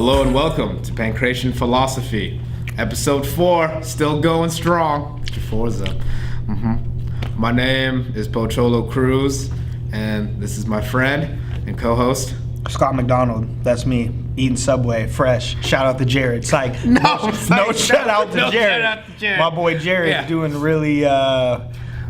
Hello and welcome to Pankration Philosophy, episode 4, still going strong. Get your fours up. My name is Pocholo Cruz, and this is my friend and co-host Scott McDonald. That's me eating Subway fresh. Shout out to Jared. Psych. No shout out to Jared. Shout out to Jared. My boy Jared's doing really.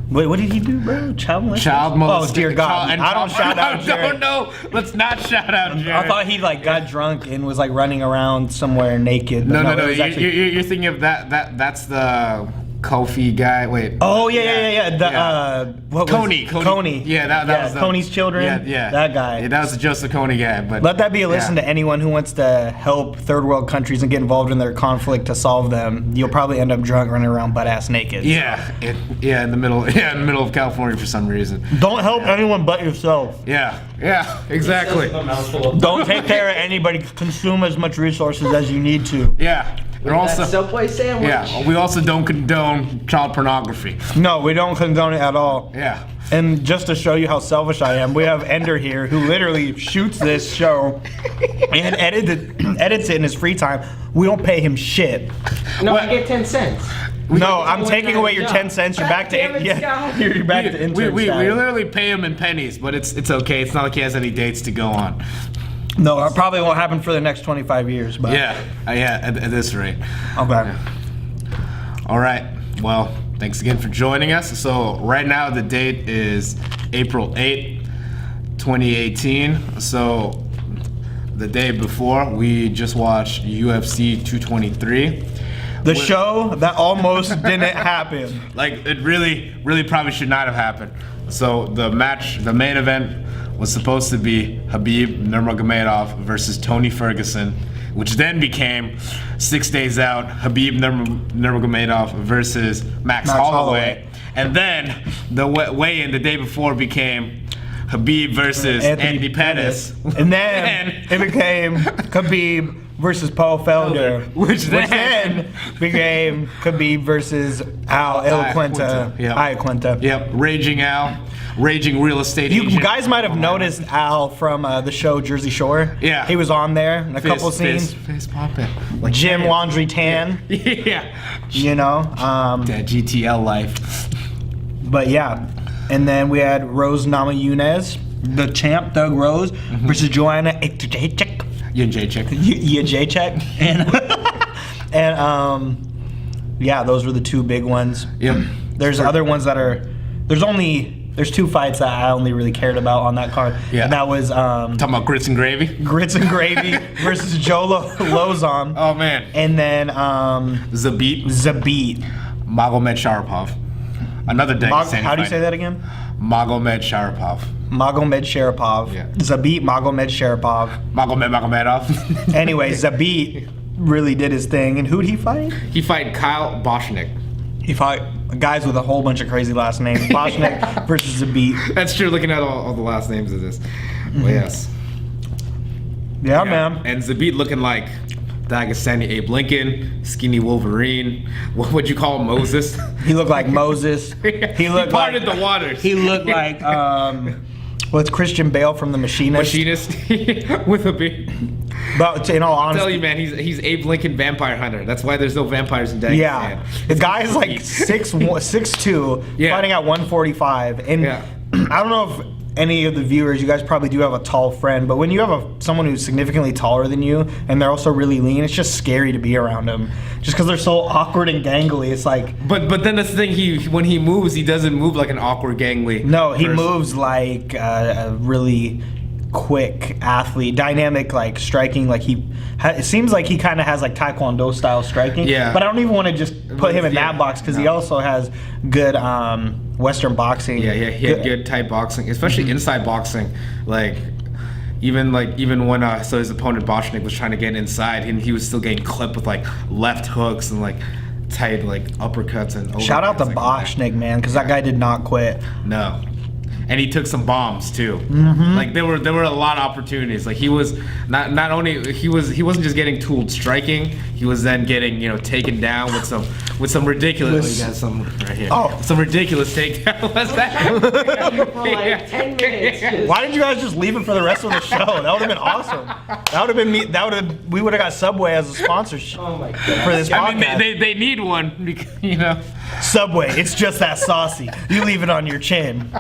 What did he do, bro? Child molestation. Oh dear God! I don't shout out Jared. No, let's not shout out Jared. I thought he got drunk and was running around somewhere naked. No. You're thinking of that. That's the Kofi guy. Wait. Oh yeah. Coney. Yeah, that was Coney's children. Yeah. That guy. Yeah, that was the Joseph Coney guy. But let that be a lesson to anyone who wants to help third world countries and get involved in their conflict to solve them. You'll probably end up drunk, running around butt ass naked. Yeah, in the middle of California for some reason. Don't help anyone but yourself. Yeah, exactly. Don't take care of anybody. Consume as much resources as you need to. Yeah. That Subway sandwich. Yeah, we also don't condone child pornography. No, we don't condone it at all. Yeah. And just to show you how selfish I am, we have Ender here who literally shoots this show and edits it in his free time. We don't pay him shit. No, I get 10 cents. No, I'm taking away your 10 cents. You're back to you're back to intern we style. literally pay him in pennies, but it's okay. It's not like he has any dates to go on. No, it probably won't happen for the next 25 years. But Yeah, at this rate. Okay. Yeah. All right. Well, thanks again for joining us. So right now the date is April 8th, 2018. So the day before, we just watched UFC 223. The show that almost didn't happen. Like, it really probably should not have happened. So the main event was supposed to be Khabib Nurmagomedov versus Tony Ferguson, which then became 6 days out, Khabib Nurmagomedov versus Max Holloway. And then the weigh-in the day before became Khabib versus Anthony Pettis. And then it became Khabib versus Paul Felder, which then became Khabib versus Al Iaquinta. Yep, Raging Al, Raging Real Estate You Agent. guys might have noticed Al from the show Jersey Shore. Yeah. He was on there in a couple scenes. Face popping. Jim Laundry Tan. Yeah. You know. That GTL life. But yeah. And then we had Rose Namajunas, the champ, Doug Rose, versus Joanna Jacek. Jacek. And yeah, those were the two big ones. Yep. There's other ones that are. There's two fights that I only really cared about on that card. Yeah. And that was talking about Grits and Gravy. Grits and Gravy versus Joe Lozon. Oh man. And then Zabit Magomed Sharapov. Another Dagestani How do you say that again? Magomed Sharapov. Yeah. Zabit Magomed Sharapov. Magomedov. Anyway, Zabit really did his thing. And who'd he fight? He fight Kyle Boschnick. He fought guys with a whole bunch of crazy last names. Boschnick versus Zabit. That's true, looking at all the last names of this. Well, yes. Yeah, man. And Zabit looking like Dagestani Abe Lincoln, skinny Wolverine. What would you call him, Moses? He looked like Moses. He parted the waters. He looked like what's Christian Bale from The Machinist? With a beard. But in all honesty, I tell you, man, he's Abe Lincoln Vampire Hunter. That's why there's no vampires in Dagestan. Yeah, the guy's like 6'2", fighting at 145, and I don't know if any of the viewers, you guys probably do have a tall friend, but when you have someone who's significantly taller than you and they're also really lean, it's just scary to be around them. Just because they're so awkward and gangly, it's like. But then that's the thing. When he moves, he doesn't move like an awkward gangly. No, he moves like a really quick athlete, dynamic, like striking. Like it seems like he kind of has like Taekwondo style striking. Yeah. But I don't even want to just put him in that box because he also has good Western boxing. Yeah, he had good Thai boxing, especially inside boxing. Like even when so his opponent Boschnick was trying to get inside, he was still getting clipped with like left hooks and like tight like uppercuts and. Shout out to Boschnick, man, because that guy did not quit. No. and he took some bombs too. Like there were a lot of opportunities. Like he was not only he wasn't just getting tooled striking, he was then getting taken down with some ridiculous. You got some right here. Oh, some ridiculous takedown. What's that? For like 10 minutes. Why didn't you guys just leave it for the rest of the show? That would have been awesome. That would have been me. We would have got Subway as a sponsorship Oh my god. for this podcast. I mean, they need one because, Subway, it's just that saucy. You leave it on your chin.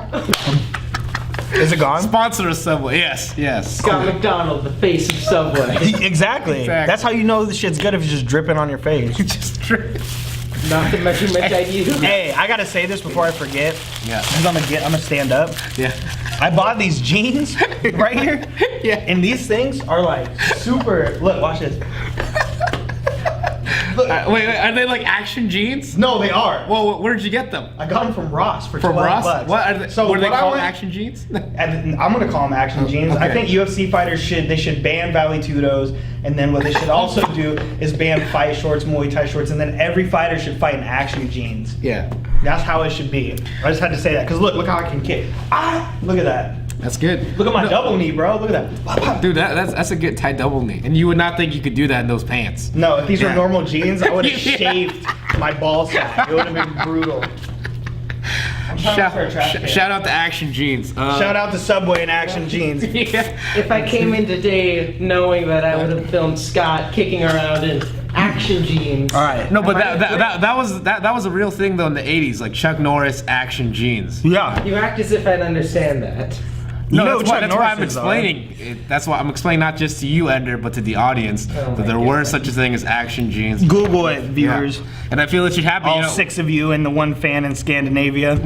Is it gone? Sponsor of Subway. Yes. Scott McDonald, the face of Subway. Exactly. That's how you know the shit's good if it's just dripping on your face. Just drip. Not the measurement I use. Hey, I gotta say this before I forget. Yeah. Because I'm gonna stand up. Yeah. I bought these jeans right here. Yeah. And these things are like super. Look, watch this. Look. Wait, are they like action jeans? No, they are. Well, where did you get them? I got them from Ross for From $12. Ross? What are they? So what are they what I called? went- Action jeans? And I'm gonna call them action jeans. I Okay. think UFC fighters should ban Valley Tudos, and then what they should also do is ban fight shorts, Muay Thai shorts, and then every fighter should fight in action jeans. Yeah. That's how it should be. I just had to say that because look how I can kick. Look at that. That's good. Look at my double knee, bro. Look at that. Dude, that's a good tight double knee, and you would not think you could do that in those pants. No, if these were Yeah. normal jeans, I would have Yeah. shaved my ball sack. It would have been brutal. I'm trying to look for a trash can. Shout out to Action Jeans. Shout out to Subway and Action Jeans. Yeah. If I came in today knowing that I would have filmed Scott kicking around in action jeans. All right. No, but Am I that was a real thing though in the '80s, like Chuck Norris Action Jeans. Yeah. You act as if I'd understand that. You No, know that's why, Chuck that's why Norris I'm is, though, explaining. That's why I'm explaining not just to you, Ender, but to the audience that there my were God. such a thing as action jeans. Google it, viewers. Yeah. And I feel it should happen. All 6 of you and the one fan in Scandinavia.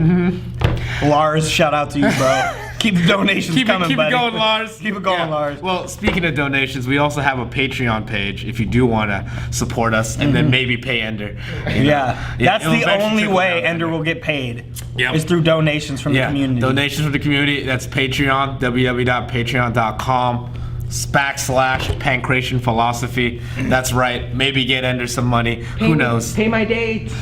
Lars, shout out to you, bro. Keep the donations coming, keep buddy. it going, Lars. Keep it going, Lars. Well, speaking of donations, we also have a Patreon page if you do want to support us and then maybe pay Ender. You know? Yeah, that's it'll the eventually only trickle way down to Ender will get paid. Yep. Is through donations from the community. Donations from the community. That's Patreon, www.patreon.com/Pankration Philosophy. That's right. Maybe get Ender some money. Who knows? Pay my date.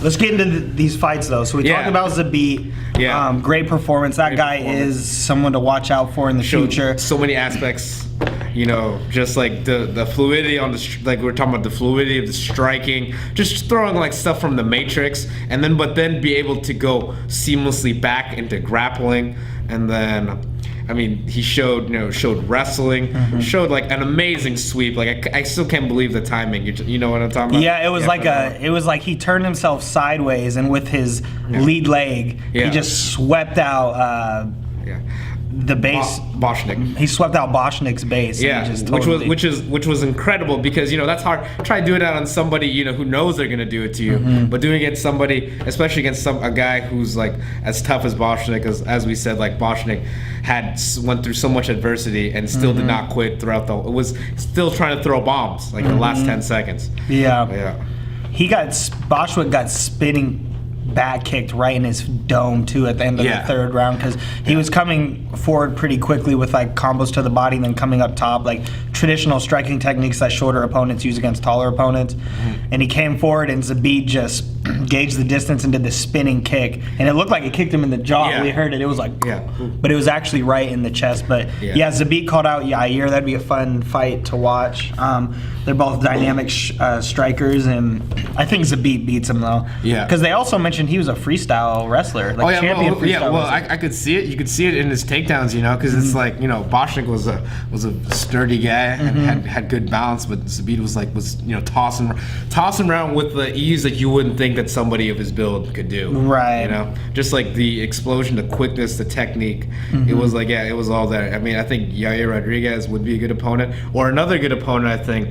Let's get into these fights though. So we Yeah. talked about Zabit. Yeah. Great performance. That Great guy performance. is someone to watch out for in the Showed future. so many aspects. Just like the fluidity on the like we're talking about the fluidity of the striking, just throwing like stuff from the Matrix, and then be able to go seamlessly back into grappling, and then. I mean, he showed wrestling, showed like an amazing sweep. Like I still can't believe the timing. You know what I'm talking about? Yeah, it was like he turned himself sideways and with his lead leg, Yeah. he just swept out the base. Boschnik. He swept out Boschnik's base. and Yeah, he just totally, which was incredible because that's hard. Try doing that on somebody who knows they're gonna do it to you, but doing it somebody, especially against a guy who's like as tough as Boschnik, as we said, like Boschnik went through so much adversity and still did not quit throughout was still trying to throw bombs like the last 10 seconds. Yeah. Yeah. Boschwick got spinning back kicked right in his dome too at the end of the third round because he was coming forward pretty quickly with like combos to the body and then coming up top, like traditional striking techniques that shorter opponents use against taller opponents. And he came forward and Zabit just gauged the distance and did the spinning kick, and it looked like it kicked him in the jaw. Yeah. We heard it. It was like, Yeah. but it was actually right in the chest. But yeah, Zabit called out Yair. That'd be a fun fight to watch. They're both dynamic strikers, and I think Zabit beats him though. Yeah. Because they also mentioned he was a freestyle wrestler, like champion freestyle well, wrestler. I could see it. You could see it in his takedowns, because it's like Boschnik was a sturdy guy and had good balance, but Zabit was tossing around with the ease that you wouldn't think that somebody of his build could do. Right. Just like the explosion, the quickness, the technique. It was like it was all there. I mean, I think Yair Rodriguez would be a good opponent, or another good opponent. I think.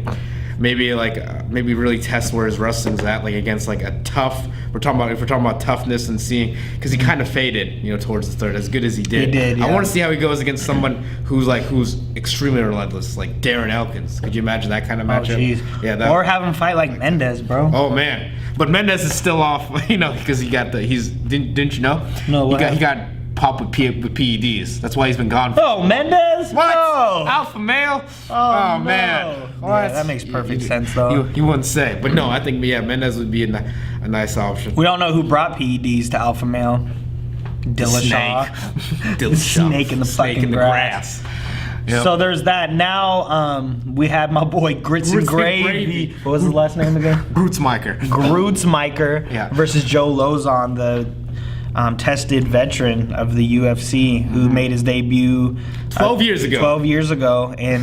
Maybe really test where his wrestling's at, like against like a tough. If we're talking about toughness and seeing, because he kind of faded, towards the third, as good as he did. He did. Yeah. I want to see how he goes against someone who's extremely relentless, like Darren Elkins. Could you imagine that kind of matchup? Oh, jeez. Yeah. Or have him fight like Mendez, bro. Oh man, but Mendez is still off, because he got didn't you know? No, he got popped with PEDs. That's why he's been gone. Oh, Mendez? What? No. Alpha male? Oh, man. no. What? Yeah, that makes perfect sense, though. You wouldn't say, but no, I think Mendez would be a nice option. We don't know who brought PEDs to Alpha Male. Dillashaw. Snake in the fucking grass. Yep. So there's that. Now we had my boy Grits and Gravy. What was his last name again? Grootsmeiker. Grootsmeiker versus Joe Lozon, the tested veteran of the UFC, who made his debut 12 years ago. 12 years ago and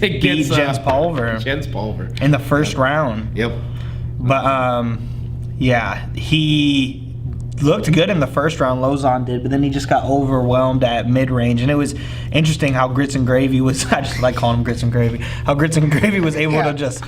beat Jens Pulver. In the first round. Yep. But yeah, he looked good in the first round, Lozon did, but then he just got overwhelmed at mid-range. And it was interesting how Grits and Gravy was, I just like calling him Grits and Gravy, how Grits and Gravy was able to just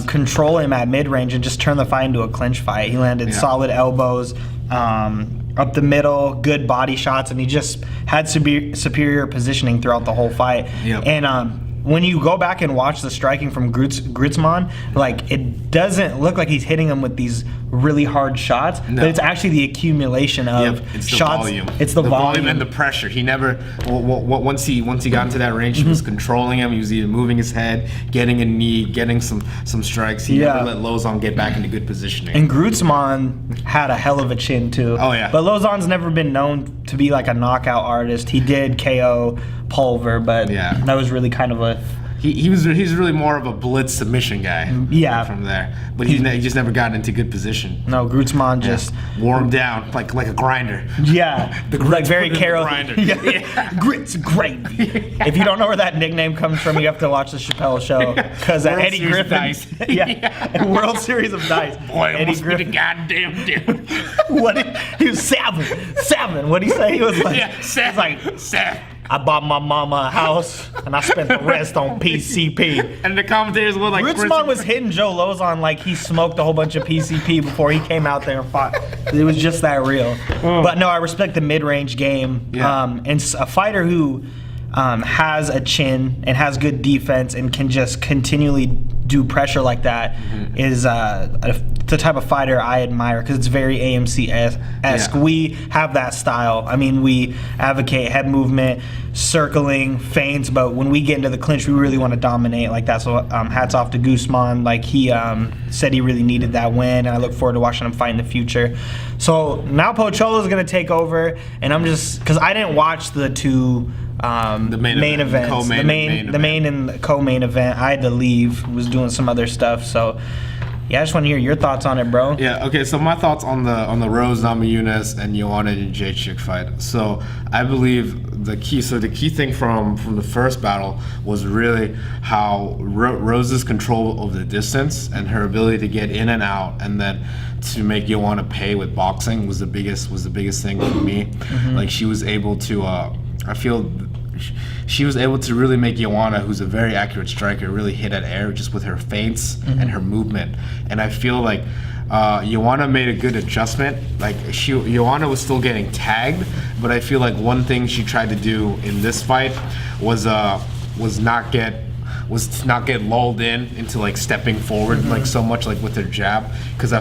control him at mid-range and just turn the fight into a clinch fight. He landed solid elbows up the middle, good body shots, and he just had superior positioning throughout the whole fight. Yep. And when you go back and watch the striking from Grootsman, like, it doesn't look like he's hitting him with these really hard shots, but it's actually the accumulation of it's shots. The volume. It's the volume and the pressure. He never, once he got into that range, he was controlling him. He was either moving his head, getting a knee, getting some strikes. He never let Lozon get back into good positioning. And Grootsman had a hell of a chin too. Oh yeah. But Lozon's never been known to be like a knockout artist. He did KO Pulver, but that was really kind of a... He's really more of a blitz submission guy. Yeah. From there, but he just never got into good position. No, Grootsman just wore him down like a grinder. Yeah, like very Carol. Grits Gravy. If you don't know where that nickname comes from, you have to watch the Chappelle Show, because Eddie Griffin. World Series of Dice. Boy, Eddie Griffin. The goddamn dude. He was seven. What did he say? He was like, seven. I bought my mama a house, and I spent the rest on PCP. And the commentators were like... Grootsman was hitting Joe Lozon like he smoked a whole bunch of PCP before he came out there and fought. It was just that real. But no, I respect the mid-range game. And a fighter who has a chin and has good defense and can just continually do pressure like that is the type of fighter I admire, because it's very AMC-esque. We have that style. I mean, we advocate head movement, circling, feints, but when we get into the clinch, we really want to dominate. Like, that's what, hats off to Guzman. Like, he said he really needed that win, and I look forward to watching him fight in the future. So now Pocholo is going to take over, and I'm just, because I didn't watch the two the main events, the main and the co-main event. I had to leave, was doing some other stuff, so yeah, I just want to hear your thoughts on it, bro. Yeah, okay, so my thoughts on the Rose Namajunas and Joanna Jędrzejczyk fight. So I believe the key thing from the first battle was really how Rose's control of the distance and her ability to get in and out, and then to make Joanna pay with boxing was the biggest thing for me. Like, she was able to I feel she was able to really make Joanna, who's a very accurate striker, really hit at air just with her feints and her movement. And I feel like Joanna made a good adjustment. Like, Joanna was still getting tagged, but I feel like one thing she tried to do in this fight was not get lulled into like stepping forward like so much, like with her jab, because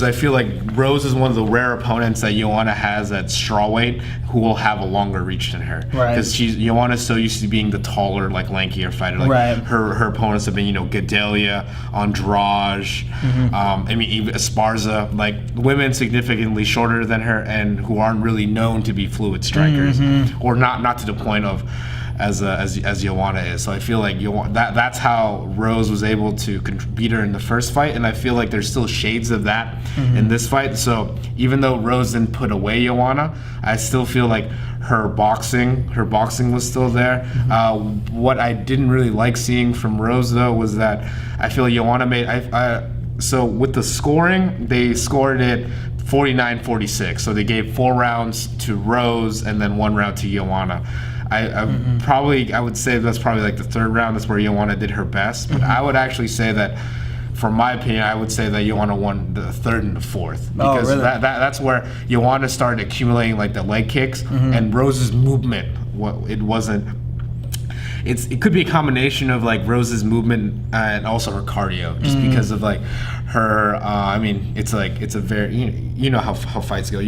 I feel like Rose is one of the rare opponents that Joanna has at strawweight who will have a longer reach than her. Right. Because Joanna's so used to being the taller, like lankier fighter. Like her opponents have been, Gadelia, Andrade, I mean, even Esparza, like women significantly shorter than her and who aren't really known to be fluid strikers, or not to the point of as Joanna is. So I feel like that's how Rose was able to beat her in the first fight, and I feel like there's still shades of that in this fight. So even though Rose didn't put away Joanna, I still feel like her boxing was still there. What I didn't really like seeing from Rose though was that I feel Joanna made so with the scoring, they scored it 49-46. So they gave 4 rounds to Rose and then 1 round to Joanna. I would say that's probably like the 3rd round. That's where Joanna did her best. But I would actually say that, from my opinion, I would say that Joanna won the 3rd and the 4th, because that's where Joanna started accumulating like the leg kicks and Rose's movement. It could be a combination of like Rose's movement and also her cardio, just because of like her. I mean, it's a very how fights go.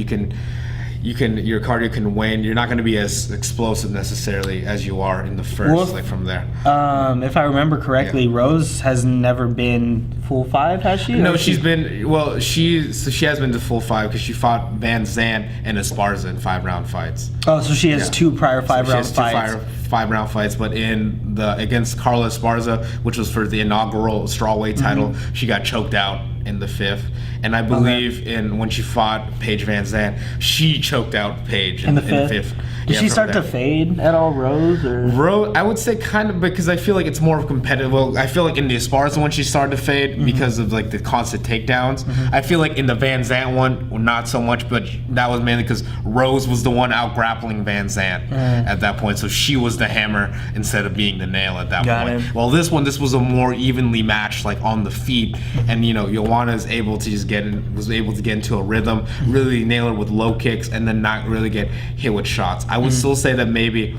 your cardio can wane. You're not going to be as explosive necessarily as you are in the first, like from there. If I remember correctly, Rose has never been full 5, has she? No, she's been, well, she has been to full 5 because she fought Van Zandt and Esparza in 5-round fights. Oh, so she has 2 prior 5-round She fights. has 2 5-round fights, but in against Carla Esparza, which was for the inaugural strawweight title, she got choked out in the 5th. And I believe when she fought Paige Van Zandt, she choked out Paige in the 5th. Did she start to fade at all, Rose? Or? Rose, I would say kind of, because I feel like it's more competitive. Well, I feel like in the Esparza one, she started to fade because of like the constant takedowns. I feel like in the Van Zandt one, well, not so much, but that was mainly because Rose was the one out grappling Van Zandt at that point. So she was the hammer instead of being the nail at that point. Well, this was a more evenly matched, like on the feet, and Joanna was able to get into a rhythm, really nail her with low kicks, and then not really get hit with shots. I would still say that maybe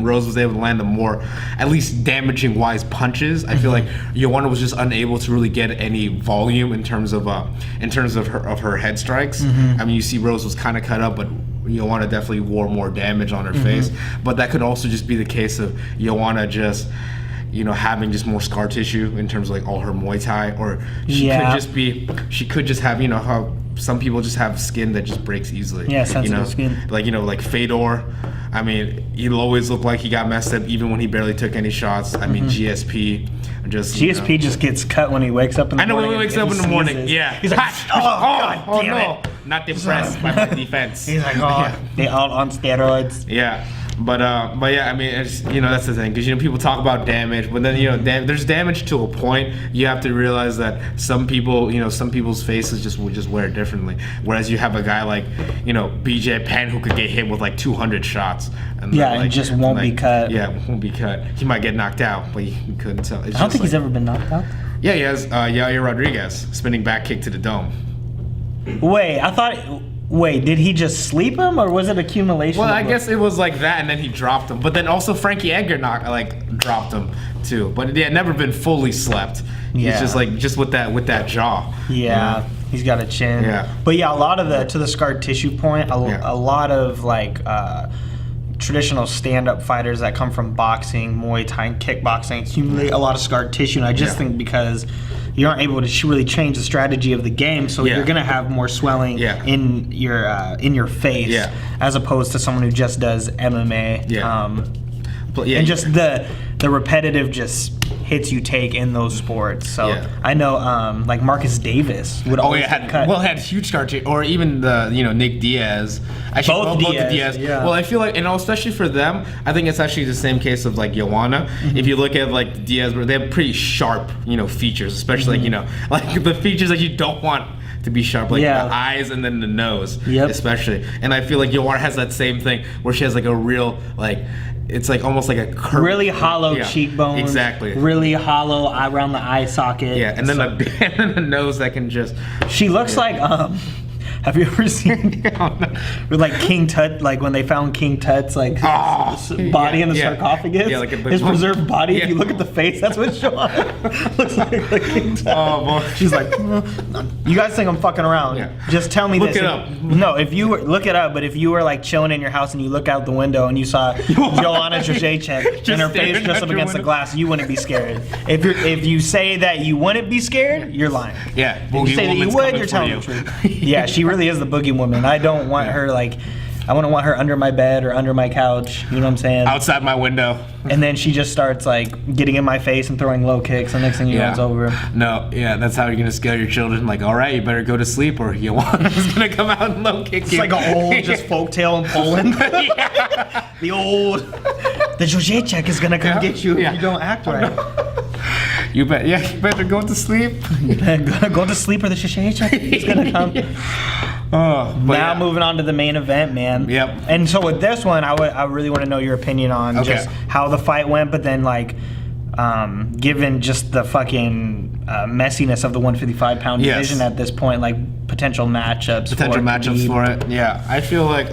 Rose was able to land the more, at least damaging wise punches. I feel like Joanna was just unable to really get any volume in terms of her head strikes. I mean, you see Rose was kind of cut up, but Joanna definitely wore more damage on her face. But that could also just be the case of Joanna just having just more scar tissue in terms of like all her Muay Thai, or she could just have how some people just have skin that just breaks easily. Yeah, sensitive skin. Like Fedor. I mean, he'll always look like he got messed up even when he barely took any shots. I mean, GSP just gets cut when he wakes up in the morning. I know when he wakes up in the morning. Yeah. He's like, oh damn it. Not impressed by my defense. He's like, they all on steroids. Yeah. But yeah, I mean, it's, that's the thing, because people talk about damage, but then there's damage to a point. You have to realize that some people's faces just wear it differently. Whereas you have a guy like BJ Penn who could get hit with like 200 shots, and and just won't be cut. Yeah, won't be cut. He might get knocked out, but you couldn't tell. I don't think he's ever been knocked out. Yeah, he has Yair Rodriguez spinning back kick to the dome. Wait, did he just sleep him, or was it accumulation? Well, I guess it was like that, and then he dropped him. But then also Frankie Edgar dropped him too. But yeah, never been fully slept. He's just with that jaw. Yeah, he's got a chin. Yeah. But yeah, a lot of to the scar tissue point, a lot of like traditional stand-up fighters that come from boxing, Muay Thai, and kickboxing accumulate a lot of scar tissue, and I just think because you aren't able to really change the strategy of the game, so you're gonna have more swelling in your face as opposed to someone who just does MMA. And just the repetitive just hits you take in those sports. So I know like Marcus Davis would always had huge scar tissue, or even the Nick Diaz. Actually, both the Diaz. Yeah. Well, I feel like, and especially for them, I think it's actually the same case of like Joanna. If you look at like the Diaz, they have pretty sharp features, especially like the features that you don't want to be sharp, like the eyes and then the nose, especially. And I feel like Joanna has that same thing where she has like a real it's like almost like a curve. Really hollow cheekbones. Exactly. Really hollow around the eye socket. Yeah, and then the nose that can just. She looks like have you ever seen with like King Tut, like when they found King Tut's like body in the sarcophagus? Yeah, like his preserved body. If you look at the face, that's what Joanna looks like King Tut. Oh boy. She's like, you guys think I'm fucking around? Yeah. Just tell me this. Look it up. No, if you were, look it up. But if you were like chilling in your house and you look out the window and you saw Joanna Jacek and her face just up against the glass, you wouldn't be scared. If you say that you wouldn't be scared, you're lying. Yeah. If you say that you would, you're telling the truth. Yeah, she really is the boogie woman. I don't want her I wouldn't want her under my bed or under my couch. You know what I'm saying? Outside my window. And then she just starts like getting in my face and throwing low kicks. And next thing you know, it's over. No, that's how you're gonna scare your children. Like, all right, you better go to sleep, or Joanna's gonna come out and low kick you. It's like an old just folktale in Poland. The Jacek is gonna come get you if you don't act right. You better go to sleep. Go to sleep, or the Jacek is gonna come. Now moving on to the main event, man. Yep. And so with this one, I really want to know your opinion on just how the fight went, but then like, given just the fucking messiness of the 155-pound division at this point, like potential matchups for it. Yeah, I feel like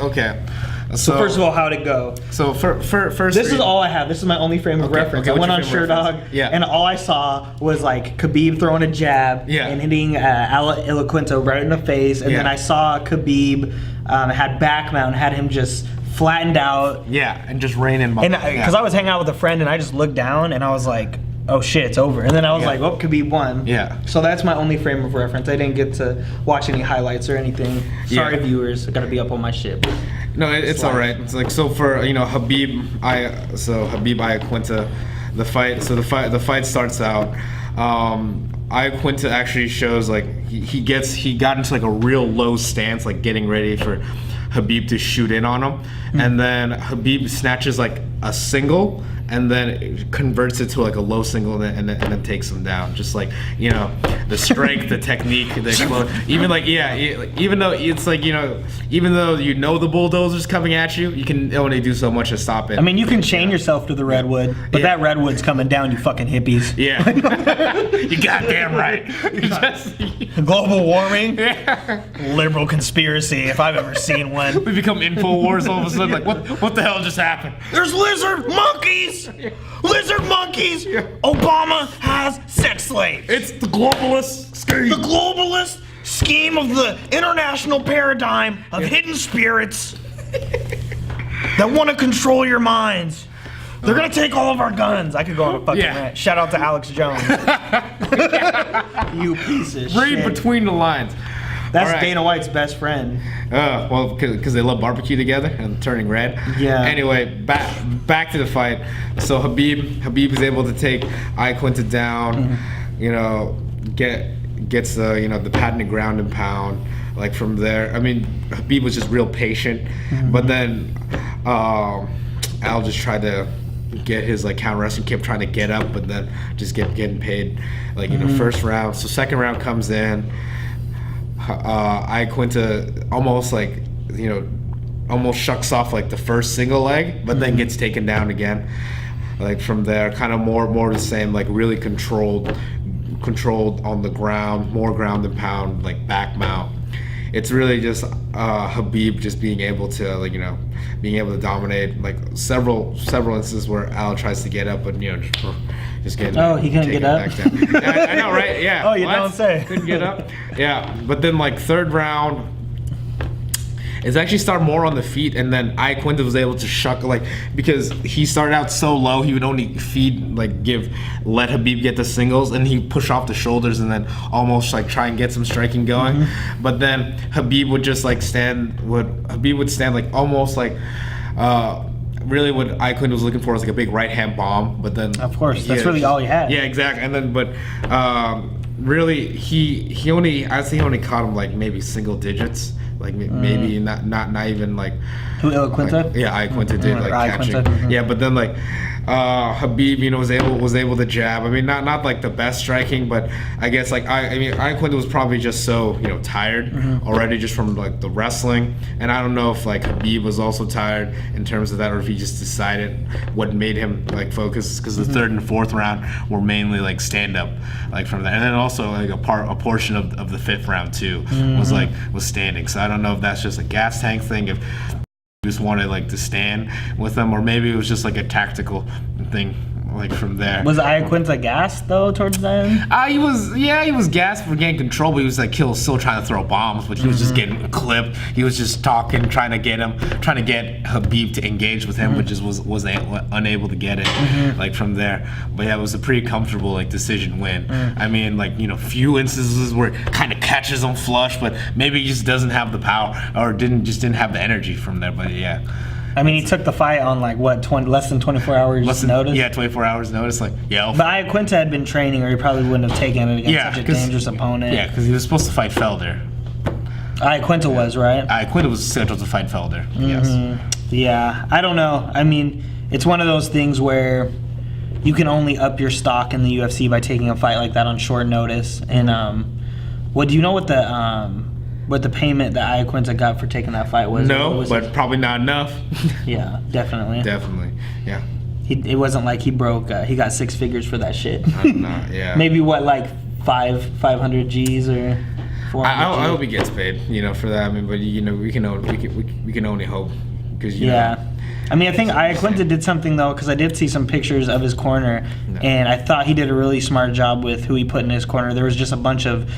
So first of all, how'd it go? So first, this is all I have. This is my only frame of reference. I went on SureDog, and all I saw was like Khabib throwing a jab and hitting Ala Ilaquinto right in the face, and then I saw Khabib had back mount, had him just flattened out. Yeah, and just raining. And because I was hanging out with a friend and I just looked down and I was like, oh shit, it's over. And then I was like, oh, Khabib won. Yeah. So that's my only frame of reference. I didn't get to watch any highlights or anything. Sorry, viewers. I gotta be up on my shit. No, it's all right. It's like, so for Khabib Iaquinta, the fight. So the fight starts out. Iaquinta actually shows like he got into like a real low stance, like getting ready for Khabib to shoot in on him, and then Khabib snatches like a single, and then it converts it to like a low single, and then takes him down. Just like the strength, the technique, the even like even though it's like even though the bulldozer's coming at you, you can only do so much to stop it. I mean, you can chain yourself to the redwood, but that redwood's coming down, you fucking hippies. Yeah, you goddamn right. Global warming, liberal conspiracy, if I've ever seen one. We become InfoWars all of a sudden. Like what the hell just happened? There's lizard monkeys. Lizard monkeys! Obama has sex slaves! It's the globalist scheme! The globalist scheme of the international paradigm of hidden spirits that want to control your minds. They're gonna take all of our guns. I could go on a fucking rant. Shout out to Alex Jones. You piece of shit. Read between the lines. That's Dana White's best friend. Well, because they love barbecue together and turning red. Yeah. Anyway, back to the fight. So Khabib is able to take Iaquinta down. Gets the patented ground and pound. Like from there, I mean, Khabib was just real patient, but then Al just tried to get his like counter wrestling, kept trying to get up, but then just getting paid. Like first round. So second round comes in. Iaquinta almost like almost shucks off like the first single leg, but then gets taken down again. Like from there, kind of more the same, like really controlled on the ground, more ground and pound, like back mount. It's really just Khabib just being able to being able to dominate, like several instances where Al tries to get up, but just getting he couldn't get up. Back down. Yeah, I know, right? Yeah. Oh, you don't say. Couldn't get up. Yeah, but then like third round, it's actually started more on the feet, and then Iaquinta was able to shuck, like, because he started out so low, he would only let Khabib get the singles, and he push off the shoulders and then almost like try and get some striking going. But then Khabib would just like stand like almost like really what Iaquinta was looking for was like a big right hand bomb, but then of course that's really all he had. Yeah, exactly. And then but really he only caught him like maybe single digits. Like maybe not even like who Iaquinta? Like, yeah, Iaquinta did like catching. Yeah, but then like Khabib, was able to jab. I mean, not like the best striking, but I guess like Iaquinta was probably just so tired already just from like the wrestling, and I don't know if like Khabib was also tired in terms of that, or if he just decided what made him like focus, because the third and fourth round were mainly like stand up, like from there, and then also like a portion of the fifth round too was standing. So I don't know if that's just a gas tank thing, if just wanted like to stand with them, or maybe it was just like a tactical thing, like from there. Was Iaquinta gassed though towards the end? He was gassed for getting control, but he was like still trying to throw bombs, but he was just getting clipped. He was just talking, trying to get Khabib to engage with him, which was unable to get it, like from there. But yeah, it was a pretty comfortable like decision win. I mean, like few instances where it kind of catches him flush, but maybe he just doesn't have the power, or didn't have the energy from there. But yeah. I mean, he took the fight on like what, less than 24 hours notice? Yeah, 24 hours notice. Like, yeah. But Iaquinta had been training, or he probably wouldn't have taken it against such a dangerous opponent. Yeah, because he was supposed to fight Felder. Iaquinta was, right? Iaquinta was scheduled to fight Felder. Yes. Yeah, I don't know. I mean, it's one of those things where you can only up your stock in the UFC by taking a fight like that on short notice. And do you know what the payment that Iaquinta got for taking that fight was? No, but probably not enough. Yeah, definitely. Definitely, yeah. It wasn't like he got six figures for that shit. Yeah. Maybe what, like 500 G's or 400 I hope he gets paid, for that. I mean, but we can only hope, because I mean, I think Iaquinta did something, though, because I did see some pictures of his corner, and I thought he did a really smart job with who he put in his corner. There was just a bunch of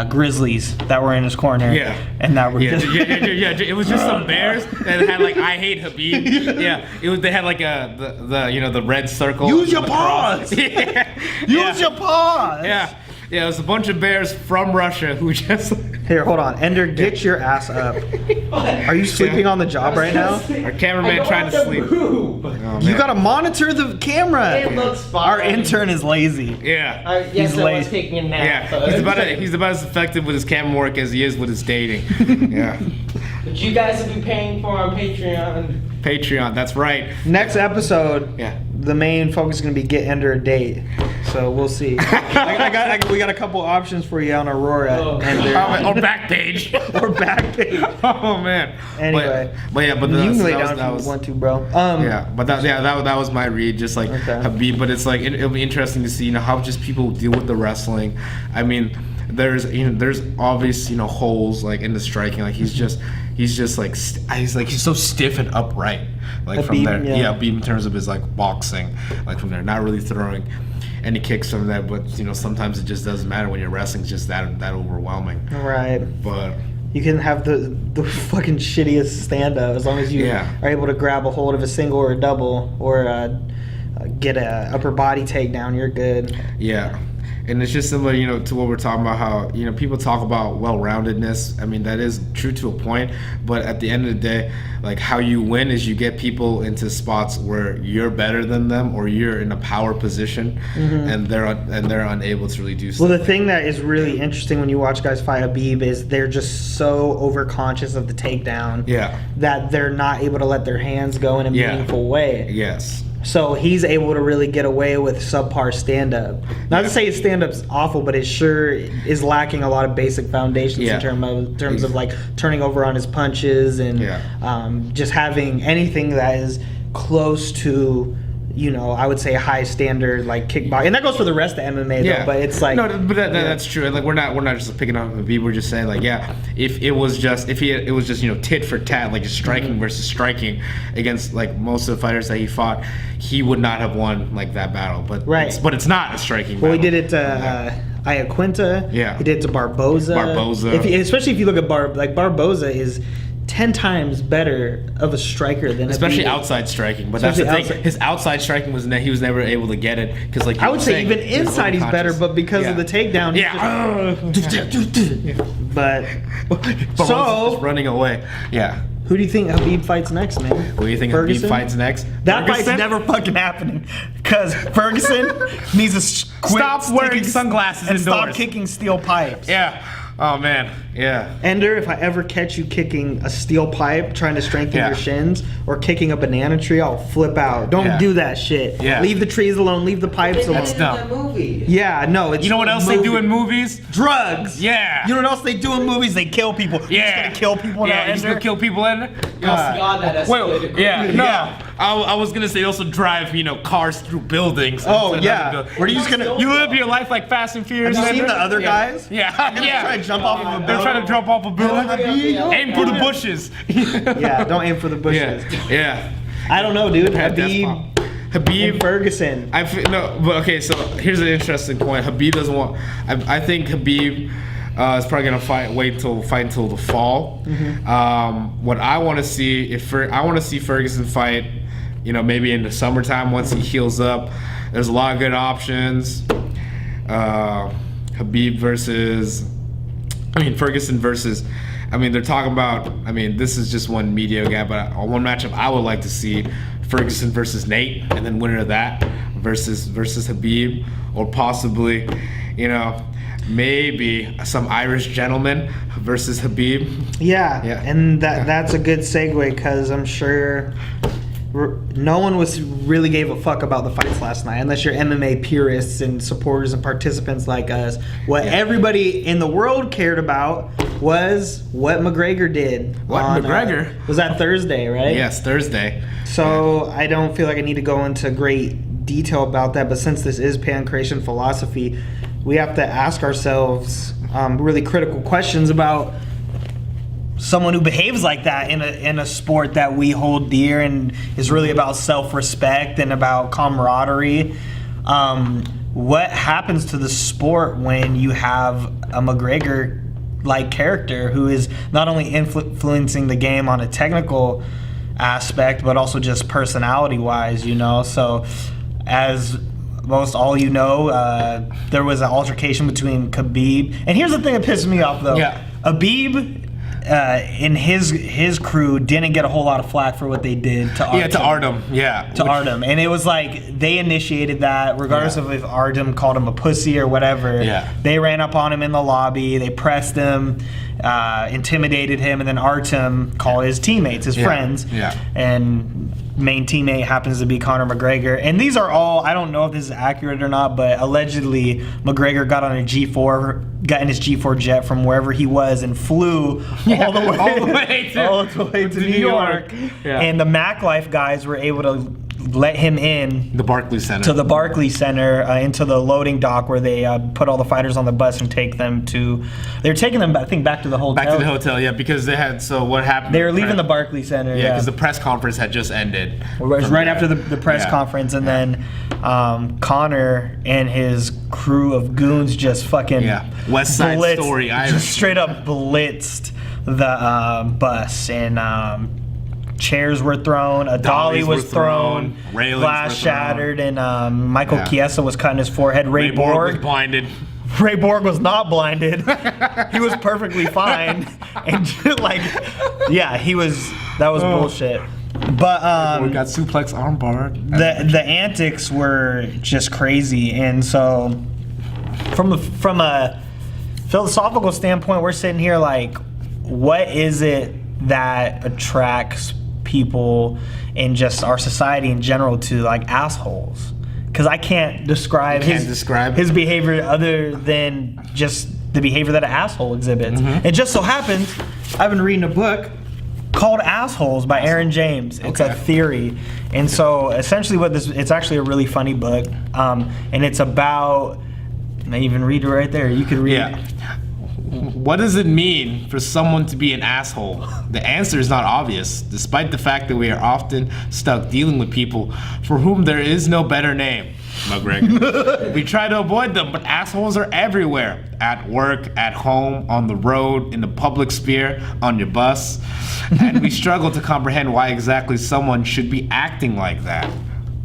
grizzlies that were in his corner. Yeah. And that were just... It was just some bears that had, like, I hate Habib. Yeah. They had, like, the red circle. Use your paws! Use your paws! Yeah. Yeah, it was a bunch of bears from Russia who just... Here, hold on. Ender, get your ass up. Are you sleeping on the job right now? Our cameraman trying to sleep. Oh, you gotta monitor the camera. It looks fine. Our intern is lazy. Yeah. Yes, He's I was lazy. taking a nap. Yeah, he's about as effective with his camera work as he is with his dating. Yeah. But you guys will be paying for on Patreon. That's right. Next episode, Yeah. the main focus is gonna be get Ender a date. So we'll see. we got a couple options for you on Aurora. Ender. Or back page. Or back page. Oh man. Anyway. But you can lay down if you want to, bro. That was my read, just like Okay. Habib. But it's like it'll be interesting to see, how just people deal with the wrestling. I mean, there's obvious holes like in the striking. Like he's just like he's so stiff and upright. Like from Habib, there, yeah. Habib in terms of his like boxing, like from there, not really throwing any kicks from that. But sometimes it just doesn't matter when you're wrestling. It's just that overwhelming. Right. But you can have the fucking shittiest stand-up as long as you are able to grab a hold of a single or a double or get a upper body takedown. You're good. Yeah. And it's just similar, to what we're talking about, how, people talk about well-roundedness. I mean, that is true to a point, but at the end of the day, like, how you win is you get people into spots where you're better than them or you're in a power position, and they're unable to really do something. Well, the thing that is really interesting when you watch guys fight Habib is they're just so overconscious of the takedown that they're not able to let their hands go in a meaningful way. Yes. So he's able to really get away with subpar stand-up. Not to say his stand-up's awful, but it sure is lacking a lot of basic foundations in terms of like turning over on his punches and just having anything that is close to, I would say high standard like kickboxing, and that goes for the rest of MMA though. But it's like that's true. And like we're not just picking on Habib. We're just saying like if it was just tit for tat, like striking versus striking against like most of the fighters that he fought, he would not have won like that battle. But it's not a striking battle. Well, he did it to Iaquinta. Yeah. He did it to Barboza. Especially if you look at Barboza is 10 times better of a striker than especially Habib. outside striking, but that's the thing. His outside striking he was never able to get it because like I would say even inside he's better, but because of the takedown, but so just running away. Yeah. Who do you think Habib fights next, man? Who do you think Habib fights next? That fight's never fucking happening because Ferguson needs to stop wearing sunglasses and indoors. stop kicking steel pipes. Yeah. Oh man, yeah. Ender, if I ever catch you kicking a steel pipe trying to strengthen your shins or kicking a banana tree, I'll flip out. Don't do that shit. Yeah. Leave the trees alone, leave the pipes alone. That's dumb. Movie. Yeah, no, it's you know what else they do in movies? Drugs. Yeah. You know what else they do in movies? They kill people. Yeah. You're just gonna kill people now, You're just gonna kill people in God, that escalated. I was gonna say also drive, cars through buildings. Oh yeah. Where are you just gonna? You live your life like Fast and Furious. Have you seen the other guys? Yeah. Try to jump off of a They're building. trying to jump off a building. Aim for the bushes. Yeah, don't aim for the bushes. Yeah. I don't know, dude. Habib and Ferguson. So here's an interesting point. Habib doesn't want. I think Habib is probably gonna fight until the fall. What I want to see I want to see Ferguson fight. Maybe in the summertime once he heals up. There's a lot of good options. Habib Ferguson versus. They're talking about. This is just one media guy, but one matchup I would like to see: Ferguson versus Nate, and then winner of that versus Habib, or possibly, maybe some Irish gentleman versus Habib. Yeah. And that's a good segue because I'm sure no one really gave a fuck about the fights last night, unless you're MMA purists and supporters and participants like us. What everybody in the world cared about was what McGregor did. McGregor? Was that Thursday, right? Yes, Thursday. So I don't feel like I need to go into great detail about that, but since this is Pankration Philosophy, we have to ask ourselves really critical questions about someone who behaves like that in a sport that we hold dear and is really about self-respect and about camaraderie. What happens to the sport when you have a McGregor-like character who is not only influencing the game on a technical aspect, but also just personality-wise, you know? So, as most all you know, there was an altercation between Khabib. And here's the thing that pisses me off, though. Yeah. Khabib and his crew didn't get a whole lot of flack for what they did to Artem. Yeah, to Artem. Yeah. To Artem. And it was like they initiated that, regardless of if Artem called him a pussy or whatever. Yeah. They ran up on him in the lobby. They pressed him, intimidated him, and then Artem called his teammates, his friends. Yeah. And main teammate happens to be Conor McGregor. And these are all, I don't know if this is accurate or not, but allegedly McGregor got in his G4 jet from wherever he was and flew all the way to New York. Yeah. And the Mac Life guys were able to let him in The Barclays Center. to the Barclays Center, into the loading dock where they put all the fighters on the bus and take them to. They were taking them, I think, back to the hotel. Back to the hotel, yeah, because they had. So what happened? They were leaving the Barclays Center. Yeah, because the press conference had just ended. It was right after the press conference, and then Connor and his crew of goons just fucking West Side Story, Irish. just straight up blitzed the bus, and chairs were thrown, a dolly was thrown, railings glass were thrown. shattered, and Michael Chiesa was cutting his forehead. Ray Borg was blinded. Ray Borg was not blinded. He was perfectly fine, and he was. That was bullshit. But We got suplex armbar. the antics were just crazy, and so from a philosophical standpoint, we're sitting here like, what is it that attracts people in just our society in general to like assholes? Because I can't describe his behavior other than just the behavior that an asshole exhibits. It just so happens I've been reading a book called Assholes by Aaron James. It's a theory. And so essentially it's actually a really funny book. And it's about, I even read it right there. You could read it. What does it mean for someone to be an asshole? The answer is not obvious, despite the fact that we are often stuck dealing with people for whom there is no better name. McGregor. We try to avoid them, but assholes are everywhere. At work, at home, on the road, in the public sphere, on your bus. And we struggle to comprehend why exactly someone should be acting like that.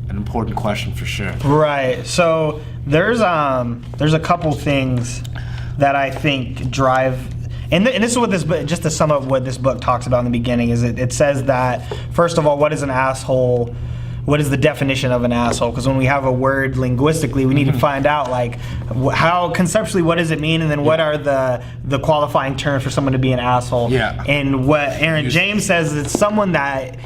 An important question for sure. Right. So there's a couple things that I think drive, and this is what this book, just to sum up what this book talks about in the beginning, is it says that, first of all, what is an asshole? What is the definition of an asshole? Because when we have a word linguistically, we need to find out like how conceptually what does it mean, and then what are the qualifying terms for someone to be an asshole. Yeah. And what Aaron James says is it's someone that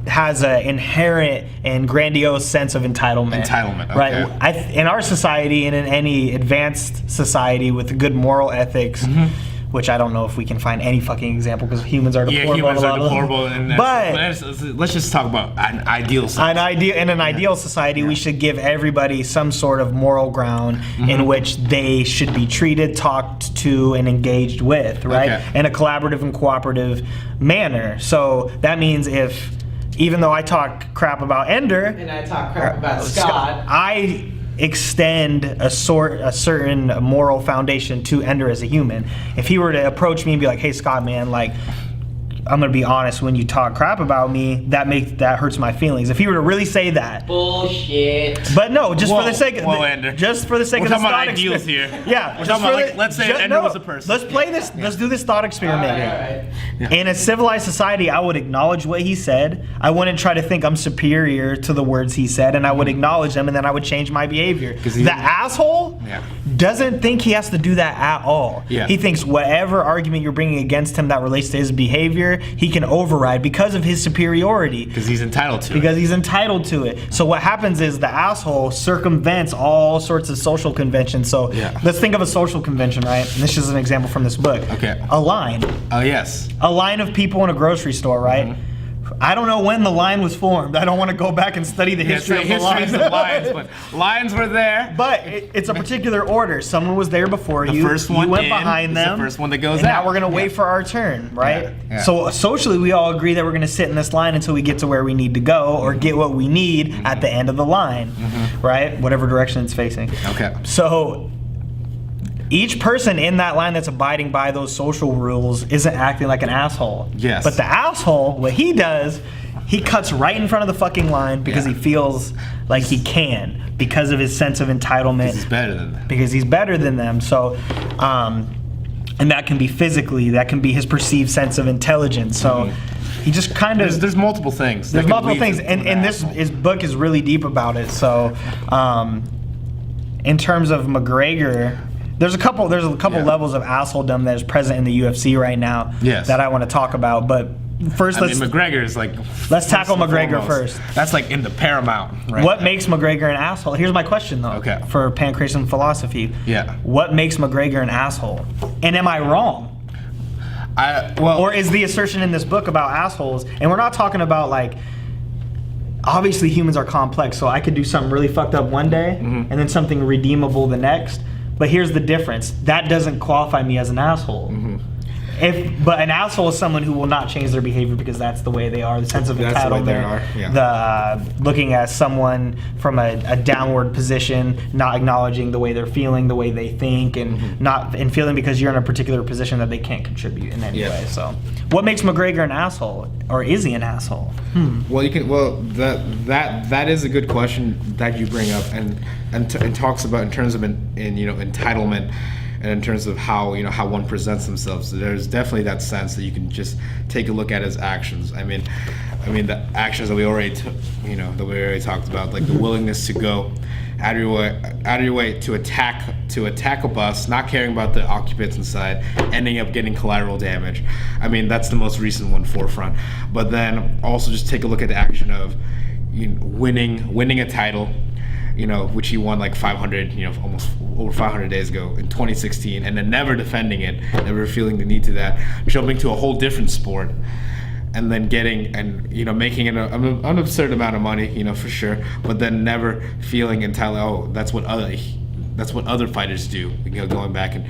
has an inherent and grandiose sense of entitlement. Entitlement, okay. Right. In our society and in any advanced society with good moral ethics, which I don't know if we can find any fucking example because humans are deplorable. Yeah, humans are deplorable. But let's just talk about an ideal society. In an ideal society, we should give everybody some sort of moral ground in which they should be treated, talked to, and engaged with, right? In a collaborative and cooperative manner. So that means even though I talk crap about Ender, and I talk crap about Scott, I extend a certain moral foundation to Ender as a human. If he were to approach me and be like, "Hey Scott, man, like, I'm gonna be honest, when you talk crap about me, that hurts my feelings." If he were to really say that, bullshit. but no, just for the sake of Ender. just for the sake We're of the talking about thought ideals here. Yeah, We're talking about like, let's say Ender was a person. Let's play this. Let's do this thought experiment. All right. In a civilized society, I would acknowledge what he said. I wouldn't try to think I'm superior to the words he said, and I would acknowledge them, and then I would change my behavior. The asshole doesn't think he has to do that at all. Yeah. He thinks whatever argument you're bringing against him that relates to his behavior, he can override because of his superiority. Because he's entitled to it. Because he's entitled to it. So what happens is the asshole circumvents all sorts of social conventions. So let's think of a social convention, right? And this is an example from this book. Okay. A line. Oh, yes. A line of people in a grocery store, right? I don't know when the line was formed. I don't want to go back and study the history of the line. Of lines, but lines were there. But it's a particular order. Someone was there before you. The first one you went behind them. The first one that goes and out. now we're gonna wait for our turn, right? Yeah. So socially, we all agree that we're gonna sit in this line until we get to where we need to go or get what we need at the end of the line, right? Whatever direction it's facing. Okay. So each person in that line that's abiding by those social rules isn't acting like an asshole. Yes. But the asshole, what he does, he cuts right in front of the fucking line because he feels like he can, because of his sense of entitlement. He's better than them. Because he's better than them. So, and that can be physically, that can be his perceived sense of intelligence. So he just kind of... There's multiple things. There's multiple things, and this his book is really deep about it. So, in terms of McGregor, there's a couple levels of assholedom that is present in the UFC right now that I want to talk about. But first, McGregor is like... Let's tackle McGregor first. That's like in the paramount. Right what now. makes McGregor an asshole? Here's my question though. Okay. For Pankration Philosophy. Yeah. What makes McGregor an asshole? And am I wrong? Or is the assertion in this book about assholes? And we're not talking about like... Obviously humans are complex, so I could do something really fucked up one day and then something redeemable the next. But here's the difference. That doesn't qualify me as an asshole. But an asshole is someone who will not change their behavior because that's the way they are. The sense of entitlement. The looking at someone from a downward position, not acknowledging the way they're feeling, the way they think, and feeling because you're in a particular position that they can't contribute in any way. So, what makes McGregor an asshole, or is he an asshole? Well, that is a good question that you bring up, and talks about in terms of entitlement. And in terms of how one presents themselves, there's definitely that sense that you can just take a look at his actions. I mean the actions that we already talked about, like the willingness to go out of your way to attack a bus, not caring about the occupants inside, ending up getting collateral damage. I mean, that's the most recent one forefront. But then also just take a look at the action of winning a title. Which he won like 500, almost over 500 days ago in 2016, and then never defending it, never feeling the need to that, jumping to a whole different sport, and then making an absurd amount of money, for sure, but then never feeling entitled. Oh, that's what other fighters do. Going back and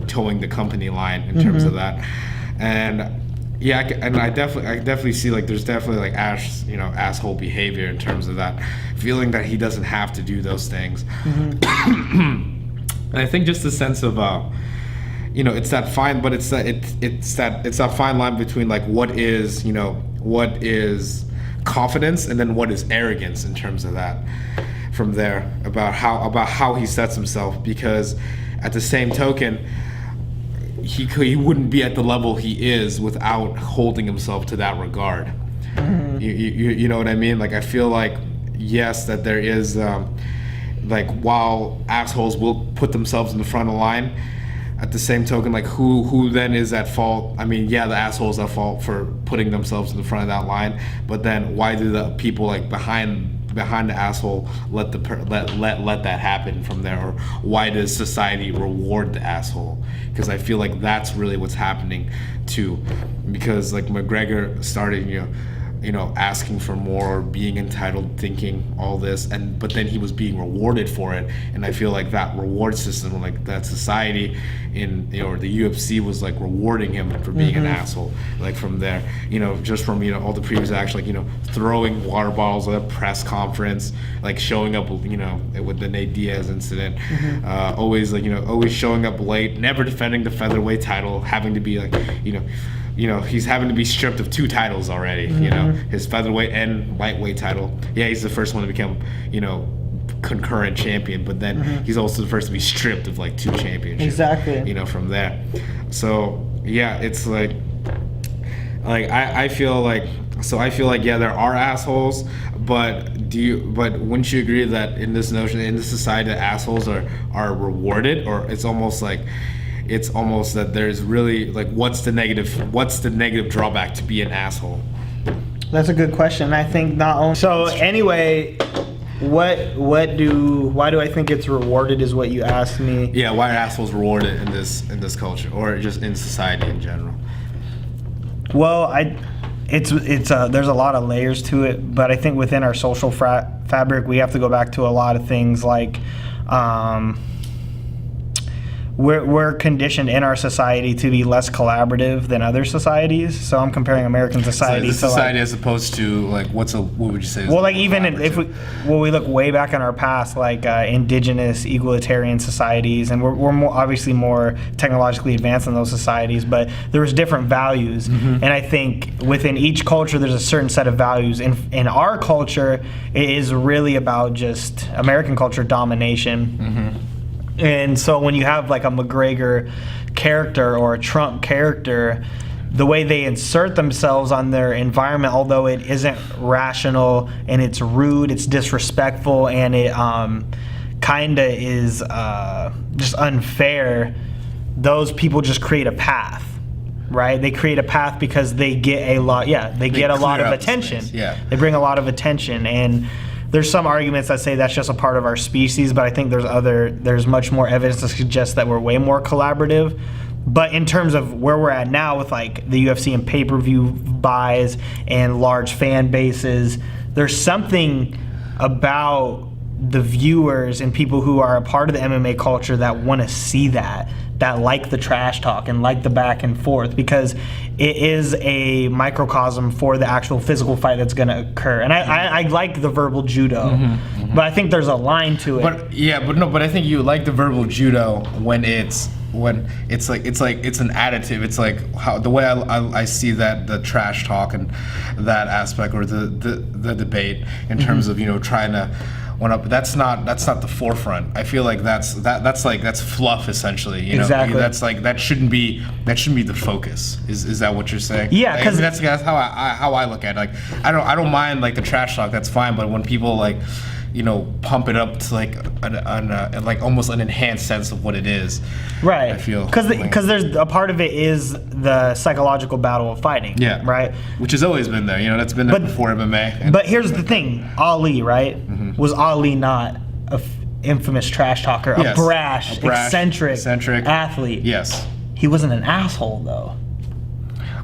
towing the company line in terms of that, and. Yeah, and I definitely see like there's definitely like asshole behavior in terms of that, feeling that he doesn't have to do those things. And I think just the sense of it's that fine, but it's that fine line between like what is confidence and then what is arrogance in terms of that. From there about how he sets himself, because at the same token. He wouldn't be at the level he is without holding himself to that regard. You know what I mean? Like I feel like yes, that there is while assholes will put themselves in the front of the line, at the same token, like who then is at fault? I mean, yeah, the assholes are at fault for putting themselves in the front of that line, but then why do the people like behind the asshole let that happen from there, or why does society reward the asshole? Because I feel like that's really what's happening too, because like McGregor started asking for more, being entitled, thinking all this, but then he was being rewarded for it, and I feel like that reward system, like that society or the UFC was like rewarding him for being an asshole, like from there, just from all the previous action, like throwing water bottles at a press conference, like showing up with the Nate Diaz incident, always showing up late, never defending the featherweight title, having to be like he's having to be stripped of 2 titles already, his featherweight and lightweight title. Yeah, he's the first one to become, concurrent champion, but then he's also the first to be stripped of like 2 championships. Exactly. From there. So, yeah, it's like I feel like yeah, there are assholes, but wouldn't you agree that in this society that assholes are rewarded, or it's almost that there's really like what's the negative drawback to be an asshole? That's a good question. I think not only. So anyway, why do I think it's rewarded is what you asked me. Yeah, why are assholes rewarded in this culture, or just in society in general? Well, It's there's a lot of layers to it, but I think within our social fabric, we have to go back to a lot of things like. We're conditioned in our society to be less collaborative than other societies. So I'm comparing American society to society like, as opposed to like what would you say? Well, like even if we look way back in our past, like indigenous egalitarian societies, and we're more, obviously more technologically advanced than those societies, but there was different values, and I think within each culture there's a certain set of values. In our culture, it is really about just American culture domination. And so when you have like a McGregor character or a Trump character, the way they insert themselves on their environment, although it isn't rational and it's rude, it's disrespectful, and it kind of is just unfair, those people just create a path. Right, they create a path because they get a lot. Yeah, they get a lot of attention. Yeah, they bring a lot of attention, and there's some arguments that say that's just a part of our species, but I think there's much more evidence to suggest that we're way more collaborative. But in terms of where we're at now with like the UFC and pay-per-view buys and large fan bases, there's something about the viewers and people who are a part of the MMA culture that want to see that like the trash talk and like the back and forth, because it is a microcosm for the actual physical fight that's going to occur. And I like the verbal judo, but I think there's a line to it. But I think you like the verbal judo when it's an additive. It's like how the way I see that, the trash talk and that aspect, or the debate in terms of trying to one up. That's not the forefront. I feel like that's fluff essentially. Exactly. That shouldn't be the focus. Is that what you're saying? Yeah, because that's how I look at it. Like I don't mind like the trash talk. That's fine. But when people like pump it up to like like almost an enhanced sense of what it is. Right. I feel because there's a part of it is the psychological battle of fighting. Yeah. Right. Which has always been there. That's been there before MMA. But here's the thing: Ali, right? Was Ali not a infamous trash talker, a brash, eccentric athlete? Yes. He wasn't an asshole though.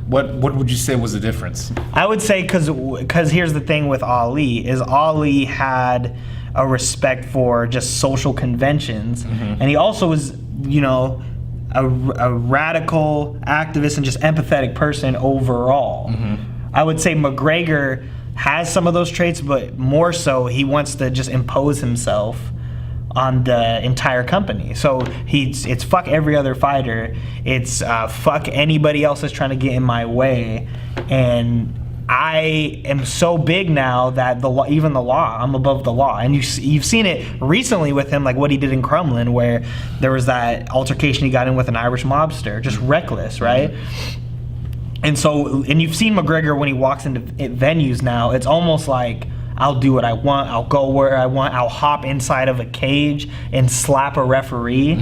What would you say was the difference? I would say because here's the thing with Ali is Ali had a respect for just social conventions, and he also was a radical activist and just empathetic person overall. I would say McGregor has some of those traits, but more so he wants to just impose himself on the entire company. So it's fuck every other fighter. It's fuck anybody else that's trying to get in my way. And I am so big now that even the law, I'm above the law. And you've seen it recently with him, like what he did in Crumlin, where there was that altercation he got in with an Irish mobster, just reckless, right? And you've seen McGregor when he walks into venues now, it's almost like, I'll do what I want, I'll go where I want, I'll hop inside of a cage and slap a referee.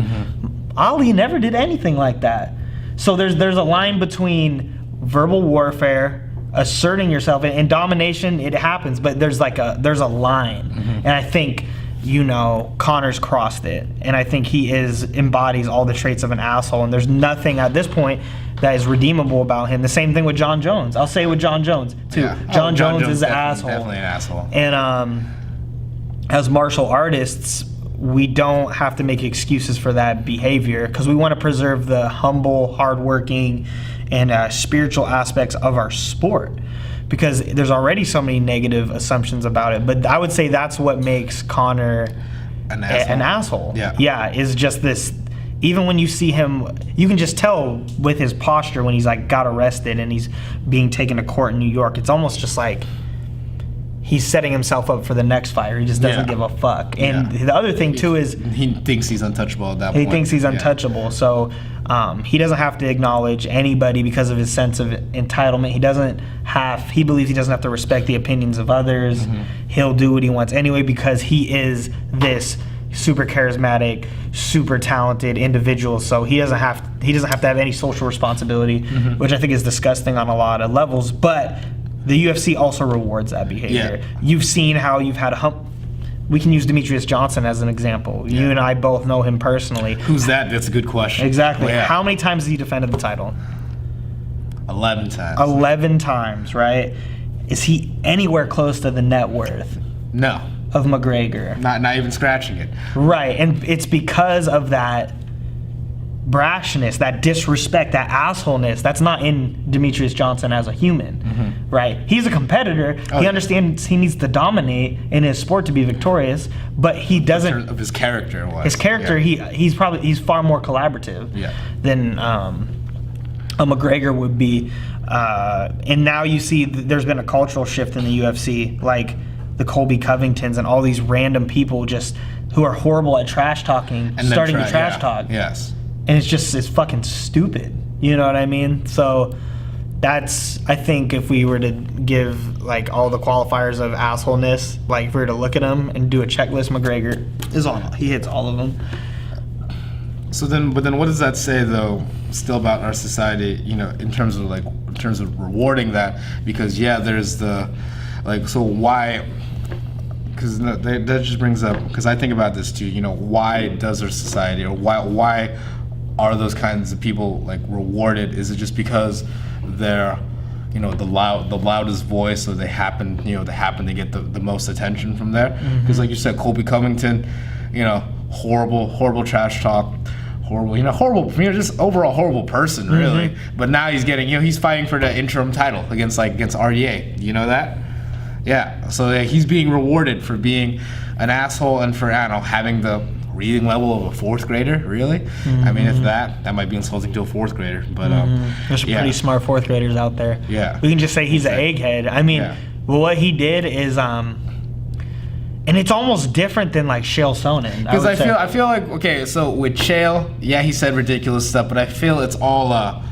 Ali never did anything like that. So there's a line between verbal warfare, asserting yourself, and domination. It happens, but there's a line. And I think Conor's crossed it, and I think he embodies all the traits of an asshole, and there's nothing at this point that is redeemable about him. The same thing with John Jones. I'll say with John Jones too. Yeah. John Jones is an asshole. Definitely an asshole. And as martial artists, we don't have to make excuses for that behavior, because we want to preserve the humble, hardworking, and spiritual aspects of our sport, because there's already so many negative assumptions about it. But I would say that's what makes Conor an asshole. Yeah, is just this. Even when you see him, you can just tell with his posture when he's like got arrested and he's being taken to court in New York. It's almost just like he's setting himself up for the next fight. He just doesn't give a fuck. And the other thing too is he thinks he's untouchable at that point. He thinks he's untouchable. So he doesn't have to acknowledge anybody because of his sense of entitlement. He believes he doesn't have to respect the opinions of others. He'll do what he wants anyway because he is this super charismatic, super talented individual. So he doesn't have to have any social responsibility, which I think is disgusting on a lot of levels. But the UFC also rewards that behavior. You've seen how you've had we can use Demetrius Johnson as an example. You and I both know him personally. Who's that? That's a good question. Exactly. How many times has he defended the title? 11 times. 11 times, right? Is he anywhere close to the net worth No. of McGregor? Not even scratching it. Right, and it's because of that brashness, that disrespect, that assholeness that's not in Demetrius Johnson as a human, right? He's a competitor. He understands he needs to dominate in his sport to be victorious, but he doesn't. Of his character was. His character, he's far more collaborative than a McGregor would be. And now you see there's been a cultural shift in the UFC, like the Colby Covingtons and all these random people just who are horrible at trash talking, and starting to trash talk. Yes. And it's fucking stupid. You know what I mean? So that's, I think if we were to give like all the qualifiers of assholeness, like if we were to look at them and do a checklist, McGregor is on. He hits all of them. So then, but then what does that say though still about our society, in terms of rewarding that? Because there's the, like, so why, because that just brings up, because I think about this too, why does our society, or why are those kinds of people like rewarded? Is it just because they're, the loudest voice, or they happen to get the most attention from there? Because like you said, Colby Covington, horrible trash talk, horrible, just overall horrible person, really. But now he's getting, he's fighting for the interim title against RDA. You know that? Yeah. So he's being rewarded for being an asshole and for, having the reading level of a fourth grader, really? I mean, if that might be insulting to a fourth grader, but there's some pretty smart fourth graders out there. Yeah. We can just say he's an egghead. I mean, well, what he did is, and it's almost different than like Chael Sonnen. Because I feel like, okay, so with Chael, he said ridiculous stuff, but I feel it's all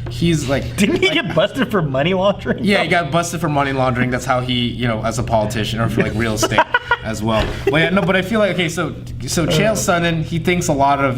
he's like, didn't he get busted for money laundering? Yeah, he got busted for money laundering. That's how he, as a politician, or for like real estate as well. But but I feel like, okay, so Chael Sonnen, he thinks a lot of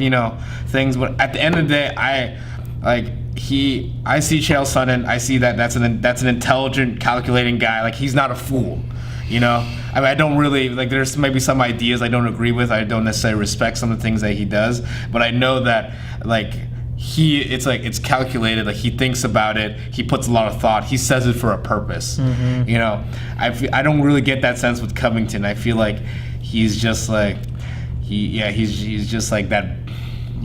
things, but at the end of the day, I see Chael Sonnen. I see that's an intelligent, calculating guy. Like, he's not a fool. I mean, I don't really, like, there's maybe some ideas I don't agree with. I don't necessarily respect some of the things that he does, but I know that, like, it's calculated. Like, he thinks about it. He puts a lot of thought. He says it for a purpose. I don't really get that sense with Covington. I feel like he's just like, he's just like that.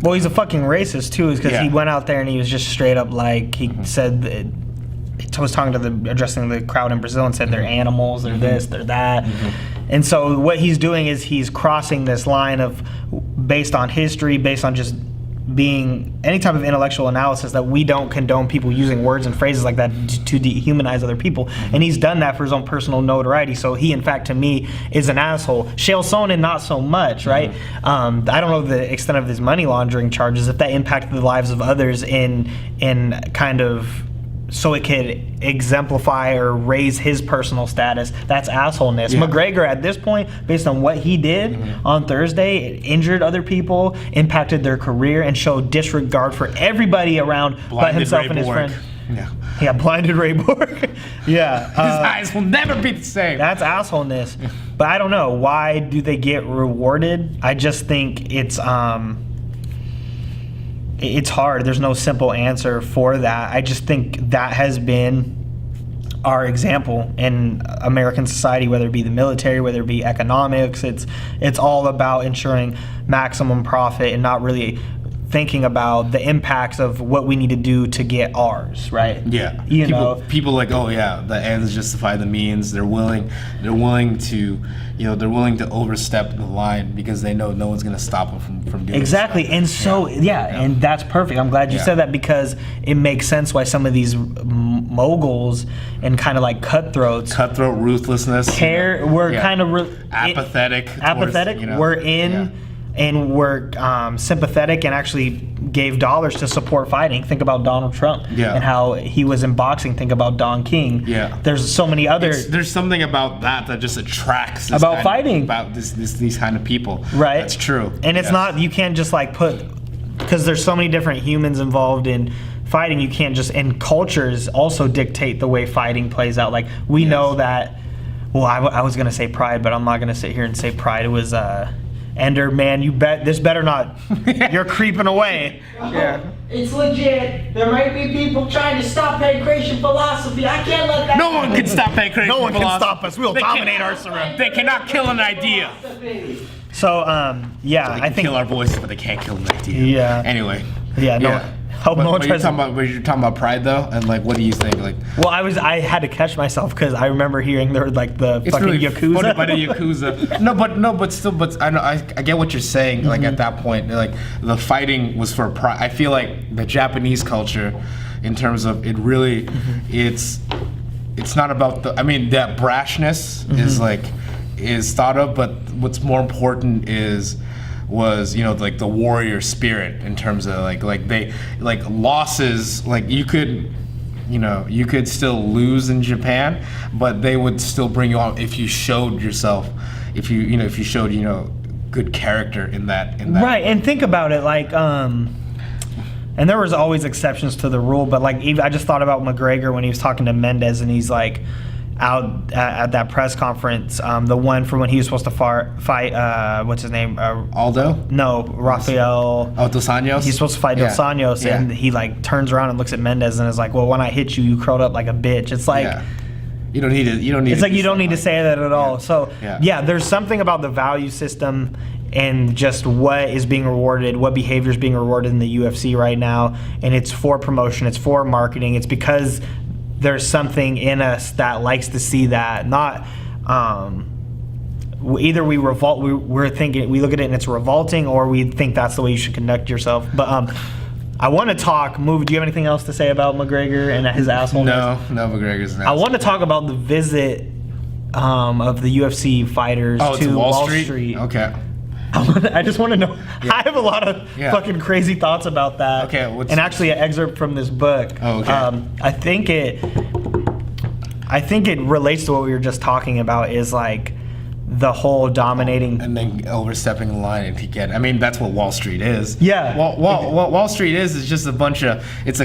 Well, he's a fucking racist too, because he went out there and he was just straight up like, he said that, he was addressing the crowd in Brazil and said they're animals, they're this, they're that. And so what he's doing is he's crossing this line of, based on history, based on just being any type of intellectual analysis, that we don't condone people using words and phrases like that to dehumanize other people. And he's done that for his own personal notoriety. So he, in fact, to me, is an asshole. Chael Sonnen, not so much, right? I don't know the extent of his money laundering charges, if that impacted the lives of others in kind of, so it could exemplify or raise his personal status. That's assholeness. McGregor, at this point, based on what he did on Thursday, injured other people, impacted their career, and showed disregard for everybody around but himself and his friend. Yeah, blinded Ray Borg. His eyes will never be the same. That's assholeness. But I don't know, why do they get rewarded? I just think it's hard. There's no simple answer for that. I just think that has been our example in American society, whether it be the military, whether it be economics. It's all about ensuring maximum profit and not really thinking about the impacts of what we need to do to get ours, right? Yeah. People like, oh yeah, the ends justify the means. They're willing to overstep the line because they know no one's going to stop them from doing exactly. And so and that's perfect. I'm glad you said that, because it makes sense why some of these moguls and kind of like cutthroat ruthlessness, we're kind of apathetic. We're in. And were sympathetic and actually gave dollars to support fighting. Think about Donald Trump and how he was in boxing. Think about Don King. Yeah, there's so many other. There's something about that just attracts about fighting, about these kind of people. Right, that's true. And it's not, you can't just like because there's so many different humans involved in fighting. You can't just, and cultures also dictate the way fighting plays out. Like we know that. Well, I was gonna say pride, but I'm not gonna sit here and say pride. It was Ender, man, you bet this better not. You're creeping away. Yeah. It's legit. There might be people trying to stop Pankration Philosophy. I can't let that No one can stop Pankration No one can Philosophy. stop us. We'll They dominate can't- our surroundings. They cannot kill an idea. So, yeah, They I can think. kill our voices, but they can't kill an idea. Yeah. Anyway. Yeah, no. Hope no one You're tries to- talking about pride though, and like, what do you think? Like, Well, I had to catch myself because I remember hearing there were like the it's fucking really Yakuza. funny by the Yakuza. but still, I know I get what you're saying. Like at that point, like the fighting was for pride. I feel like the Japanese culture, in terms of it, really, it's not about the. I mean, that brashness is thought of, but what's more important was like the warrior spirit, in terms of like they like losses, like you could still lose in Japan, but they would still bring you on if you showed yourself, if you showed good character in that Right, and think about it, like, and there was always exceptions to the rule, but like I just thought about McGregor when he was talking to Mendez, and he's like out at that press conference, the one for when he was supposed to fight, what's his name? Aldo? No, Rafael. Oh, Dos Anjos? He's supposed to fight Dos Anjos, and he like turns around and looks at Mendez and is like, "Well, when I hit you, you curled up like a bitch." It's like. Yeah. You don't need to. It's like you don't need to say that at all. So Yeah. there's something about the value system and just what is being rewarded, what behavior is being rewarded in the UFC right now, and it's for promotion, it's for marketing, it's because there's something in us that likes to see that. Not either we revolt, we're thinking, we look at it and it's revolting, or we think that's the way you should conduct yourself. But I want to talk. Do you have anything else to say about McGregor and his asshole? No, McGregor's an I asshole. want to talk about the visit of the UFC fighters to Wall Street. Okay. I just want to know. I have a lot of fucking crazy thoughts about that. Okay, and actually an excerpt from this book. Oh, okay. I think it relates to what we were just talking about. Is like the whole dominating. And then overstepping the line to get. I mean, that's what Wall Street is. Yeah. What Wall Street is just a bunch of. It's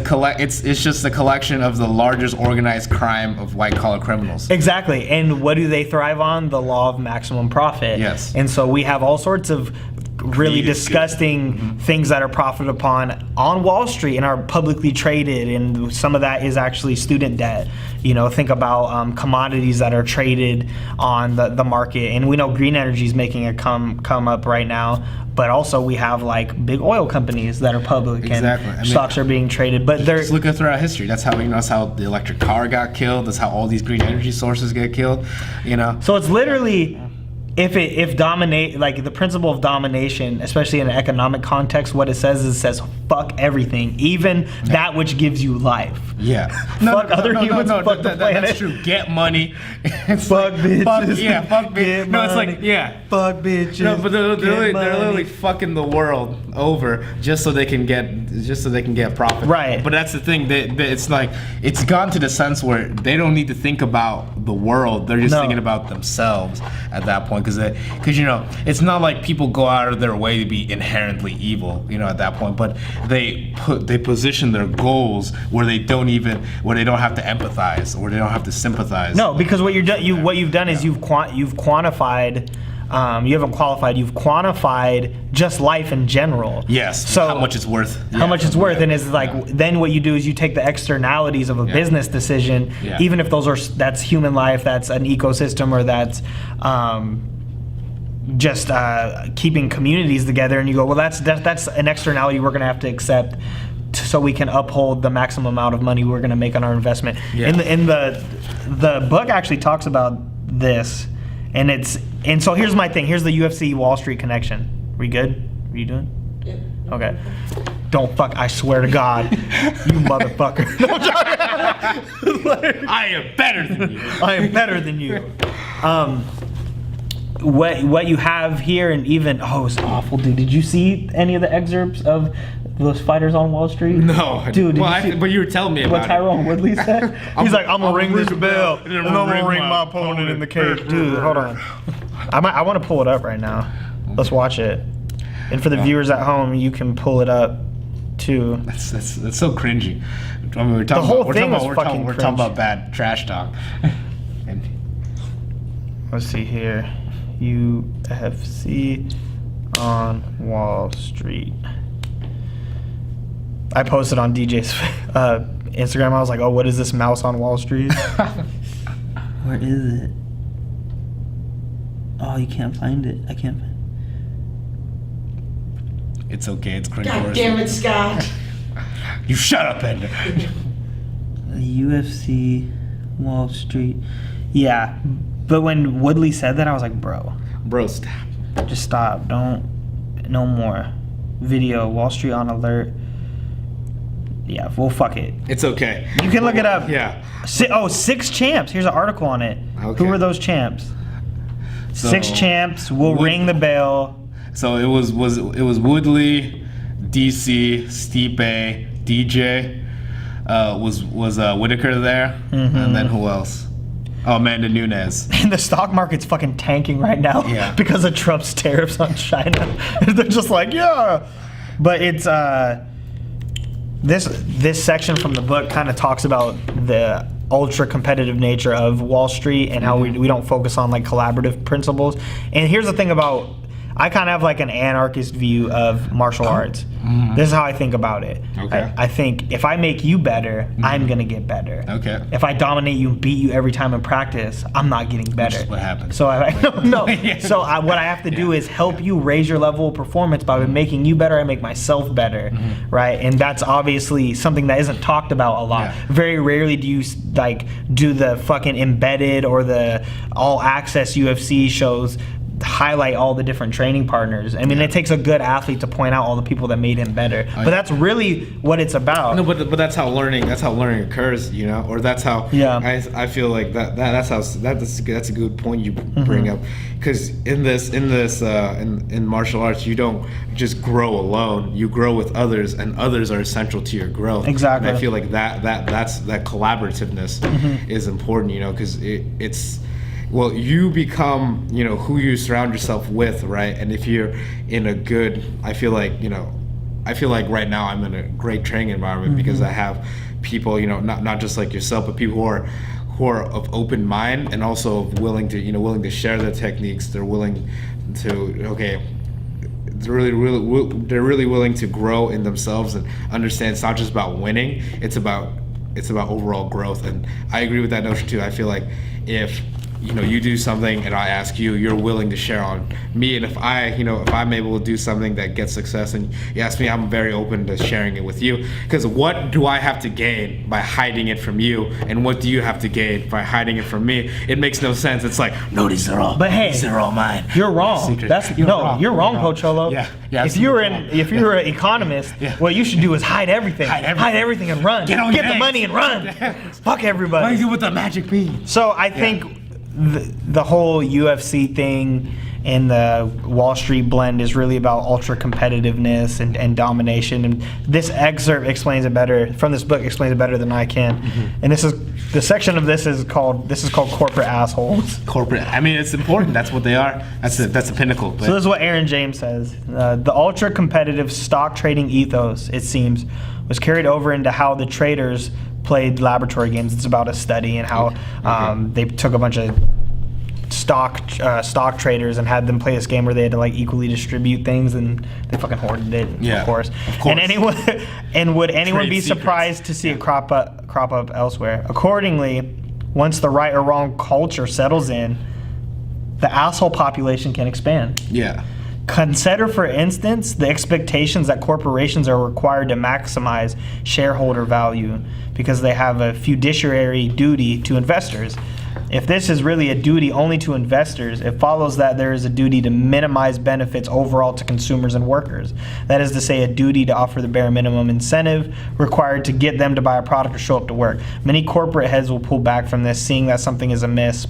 just a collection of the largest organized crime of white collar criminals. Exactly. And what do they thrive on? The law of maximum profit. Yes. And so we have all sorts of really disgusting things that are profited upon on Wall Street and are publicly traded, and some of that is actually student debt. Think about commodities that are traded on the market, and we know green energy is making a come up right now. But also we have like big oil companies that are public, and stocks are being traded. But they're just look at throughout history. That's how that's how the electric car got killed. That's how all these green energy sources get killed. So it's literally. If dominate, like the principle of domination, especially in an economic context, what it says fuck everything, even that which gives you life. Yeah. Fuck other humans, fuck the planet. That's true. Get money. Fuck bitches. Fuck bitches. No, it's like, fuck bitches. No, but they're literally fucking the world over just so they can get profit. Right. But that's the thing. It's like it's gone to the sense where they don't need to think about the world. They're just thinking about themselves at that point. Because it's not like people go out of their way to be inherently evil, at that point. But they position their goals where they don't have to empathize, or they don't have to sympathize. No, because what you've done is you've quantified. You haven't qualified. You've quantified just life in general. Yes. So how much it's worth. How much it's worth, and it's like then what you do is you take the externalities of a business decision, even if that's human life, that's an ecosystem, or that's just keeping communities together, and you go, well, that's an externality we're going to have to accept. So we can uphold the maximum amount of money we're going to make on our investment. Yeah. In the book actually talks about this. And so here's my thing. Here's the UFC Wall Street connection. We good? Are you doing? Yeah. Okay. Don't fuck. I swear to God, you motherfucker. I am better than you. I am better than you. What you have here, and even it's awful, dude. Did you see any of the excerpts of those fighters on Wall Street? No, dude. but you were telling me about what Tyrone Woodley said. He's like, I'm gonna ring this bell, and I'm gonna ring my opponent in the cage. Dude, hold on. I want to pull it up right now. Let's watch it. And for the viewers at home, you can pull it up too. That's so cringy. I mean, we're talking about bad trash talk. Let's see here. UFC on Wall Street. I posted on DJ's Instagram. I was like, oh, what is this mouse on Wall Street? Where is it? Oh, you can't find it. I can't find it. It's okay. It's cringe. God damn it, Scott. You shut up, Ender. UFC, Wall Street. Yeah, but when Woodley said that, I was like, bro, Stop. just stop. Don't. No more. Video, Wall Street on alert. Yeah, well, fuck it. It's okay. You can look it up. Yeah. 6 champs. Here's an article on it. Okay. Who were those champs? So, 6 champs will ring the bell. So it was Woodley, DC, Stipe, DJ. Was Whitaker there? Mm-hmm. And then who else? Oh, Amanda Nunes. And the stock market's fucking tanking right now because of Trump's tariffs on China. They're just like, yeah. But it's this section from the book kind of talks about the ultra competitive nature of Wall Street and how we don't focus on like collaborative principles. And here's the thing about, I kind of have like an anarchist view of martial arts. This is how I think about it. Okay. I think if I make you better, I'm gonna get better. Okay. If I dominate you and beat you every time in practice, I'm not getting better. Which is what happens. So what I have to do is help you raise your level of performance by making you better. I make myself better, right? And that's obviously something that isn't talked about a lot. Yeah. Very rarely do you like do the fucking embedded or the all access UFC shows highlight all the different training partners. I mean, it takes a good athlete to point out all the people that made him better. But that's really what it's about. No, but that's how learning occurs, you know, or that's how. Yeah. I feel like that's a good point you bring up, because in martial arts you don't just grow alone. You grow with others, and others are essential to your growth. Exactly. And I feel like that collaborativeness is important, you know, because it's. Well, you become, you know, who you surround yourself with, right? And if you're in a good, I feel like right now I'm in a great training environment because I have people, you know, not just like yourself, but people who are of open mind and also willing to share their techniques. They're willing to, they're really willing to grow in themselves and understand it's not just about winning, it's about overall growth. And I agree with that notion too. I feel like if you do something and I ask you, you're willing to share on me, and if I'm able to do something that gets success and you ask me, I'm very open to sharing it with you, because what do I have to gain by hiding it from you, and what do you have to gain by hiding it from me? It makes no sense. It's like, no, these are all mine. You're wrong. You're wrong, Pocholo. Yeah. If you're an economist, what you should do is hide everything. Hide everything and run. Get the money and run. Fuck everybody. What do you do with the magic bean? So I think the whole UFC thing and the Wall Street blend is really about ultra competitiveness and domination. And this excerpt explains it better. From this book, explains it better than I can. And this is the section of this is called corporate assholes. Corporate. I mean, it's important. That's what they are. That's a pinnacle. So this is what Aaron James says. The ultra competitive stock trading ethos, it seems, was carried over into how the traders played laboratory games. It's about a study and how they took a bunch of stock traders and had them play this game where they had to like equally distribute things, and they fucking hoarded it. Of course. And would anyone be surprised to see it crop up elsewhere? Accordingly, once the right or wrong culture settles in, the asshole population can expand. Yeah. Consider, for instance, the expectations that corporations are required to maximize shareholder value because they have a fiduciary duty to investors. If this is really a duty only to investors, it follows that there is a duty to minimize benefits overall to consumers and workers. That is to say, a duty to offer the bare minimum incentive required to get them to buy a product or show up to work. Many corporate heads will pull back from this, seeing that something is amiss.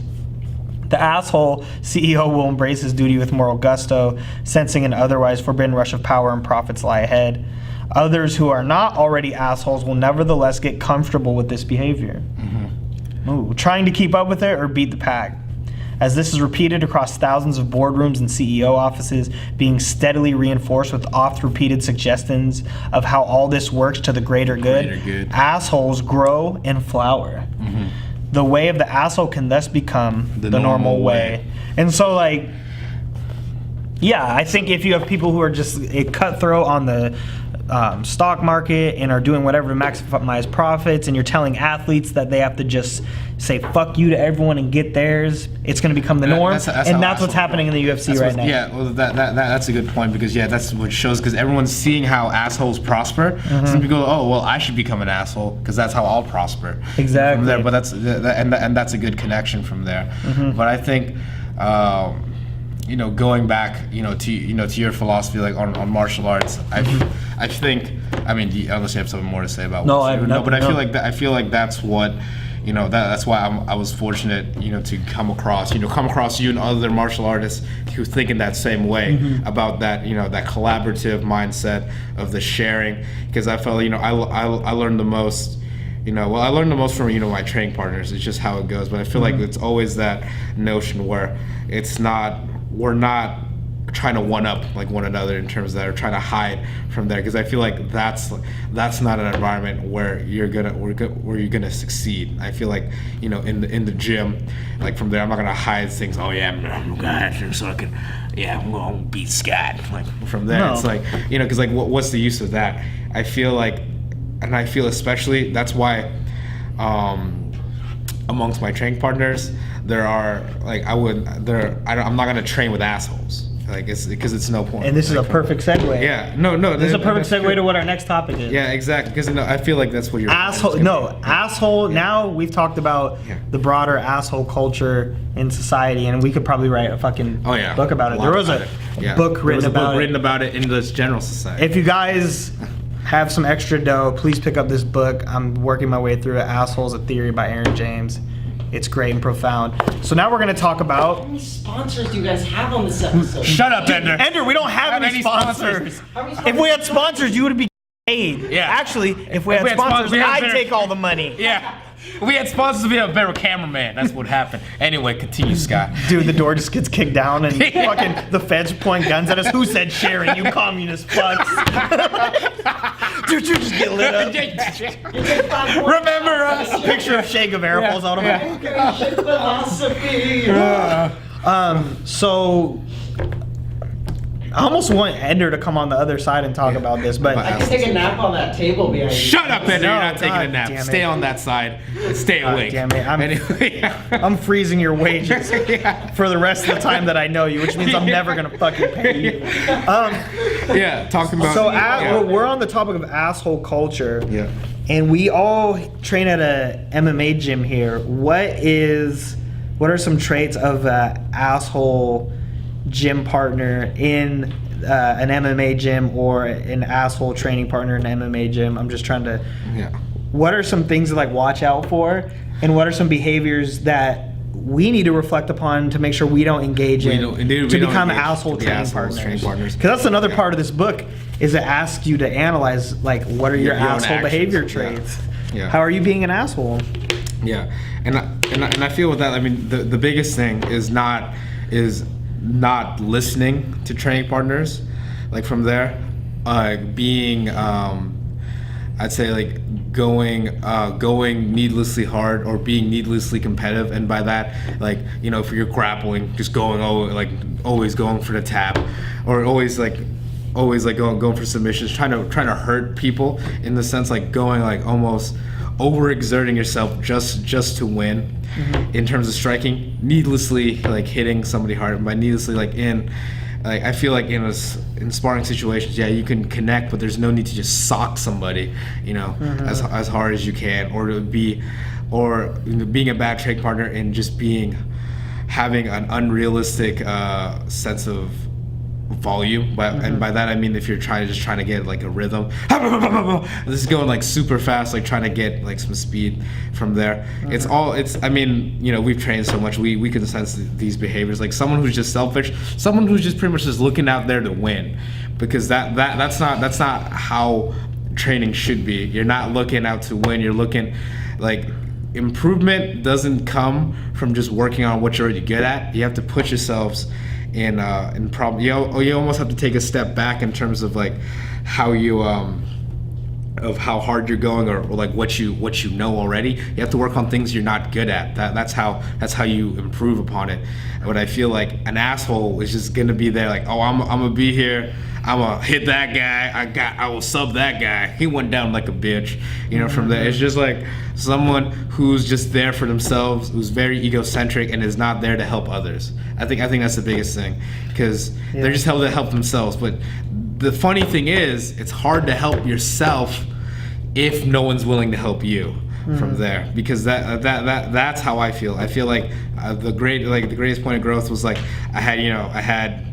The asshole CEO will embrace his duty with moral gusto, sensing an otherwise forbidden rush of power and profits lie ahead. Others who are not already assholes will nevertheless get comfortable with this behavior. Trying to keep up with it or beat the pack. As this is repeated across thousands of boardrooms and CEO offices, being steadily reinforced with oft-repeated suggestions of how all this works to the greater good. Assholes grow and flower. The way of the asshole can thus become the normal way. And so, like, Yeah, I think if you have people who are just cutthroat on the stock market and are doing whatever to maximize profits, and you're telling athletes that they have to just say fuck you to everyone and get theirs, it's going to become the norm. And that's what's happening in the UFC right now. Yeah, well, that's a good point, because that's what shows, because everyone's seeing how assholes prosper. Some people go, oh well, I should become an asshole because that's how I'll prosper. Exactly. From there, but that's a good connection from there. But I think. Going back, to your philosophy, like on martial arts, I think, I mean, unless you have something more to say about. No, I have nothing. But I feel like that's what, that's why I was fortunate, to come across you and other martial artists who think in that same way about that, that collaborative mindset of the sharing, because I felt, I learned the most. I learned the most from my training partners. It's just how it goes. But I feel like it's always that notion where we're not trying to one up like one another in terms of that, or trying to hide from there, because I feel like that's not an environment where you're gonna succeed. I feel like in the gym, like from there, I'm not gonna hide things. Oh yeah, I'm gonna so I can, I'm gonna beat Scott. Like from there, It's like because like what's the use of that? I feel like. And I feel especially that's why, amongst my training partners, there are like I'm not gonna train with assholes. Like it's because it's no point. And this is a perfect segue. Yeah, no. This is a perfect segue to what our next topic is. Yeah, exactly. Because I feel like that's what you're. Asshole. No, asshole. Yeah. Now we've talked about the broader asshole culture in society, and we could probably write a fucking book about it. There was a book written about it in this general society. If you guys have some extra dough, please pick up this book. I'm working my way through it. Assholes, a Theory by Aaron James. It's great and profound. So now we're going to talk about... How many sponsors do you guys have on this episode? Shut up, Ender. Ender, we don't have any sponsors. If we had sponsors, you would be paid. Yeah. Actually, if we had sponsors, I'd take all the money. Yeah. If we had sponsors, we'd have a better cameraman. That's what happened. Anyway, continue, Scott. Dude, the door just gets kicked down and fucking the feds point guns at us. Who said sharing, you communist fucks? Dude, you just get lit up. Remember us. A picture of Che Guevara pulls out of it. Pankration Philosophy. So... I almost want Ender to come on the other side and talk about this, but... I can take a nap on that table behind you. Shut up, Ender. You're not taking a nap. Stay on that side. Stay awake. Damn it. I'm freezing your wages for the rest of the time that I know you, which means I'm never going to fucking pay you. Talking about... So we're on the topic of asshole culture. Yeah. And we all train at a MMA gym here. What are some traits of an asshole gym partner in an MMA gym, or an asshole training partner in an MMA gym? I'm just trying to... What are some things to like watch out for, and what are some behaviors that we need to reflect upon to make sure we don't engage to become asshole training partners? Because that's another part of this book, is to ask you to analyze like what are your asshole behavior traits. Yeah. How are you being an asshole? Yeah, and I feel with that, I mean, the biggest thing is not listening to training partners. Like from there, being I'd say like going needlessly hard, or being needlessly competitive, and by that, like, if you're grappling, just always going for the tap, or always going for submissions, trying to hurt people, in the sense like going like almost overexerting yourself just to win. In terms of striking, needlessly like hitting somebody hard. And by needlessly, I feel like in sparring situations, you can connect, but there's no need to just sock somebody, as hard as you can, or being a bad training partner and just having an unrealistic sense of volume, and by that I mean if you're trying to get like a rhythm, this is going like super fast, like trying to get like some speed from there. I mean, we've trained so much, we can sense these behaviors, like someone who's just selfish, someone who's just pretty much just looking out there to win, because that's not how training should be. You're not looking out to win, you're looking like... Improvement doesn't come from just working on what you're already good at. You have to put yourselves in problem. You almost have to take a step back in terms of like how you of how hard you're going or like what you know already. You have to work on things you're not good at. That's how you improve upon it. But I feel like an asshole is just gonna be there like, oh, I'm gonna be here, I'm gonna hit that guy, I will sub that guy, he went down like a bitch, from there. It's just like someone who's just there for themselves, who's very egocentric and is not there to help others. I think that's the biggest thing, because they're just able to help themselves. But the funny thing is, it's hard to help yourself if no one's willing to help you from there, because that's how I feel. I feel like the greatest point of growth was like I had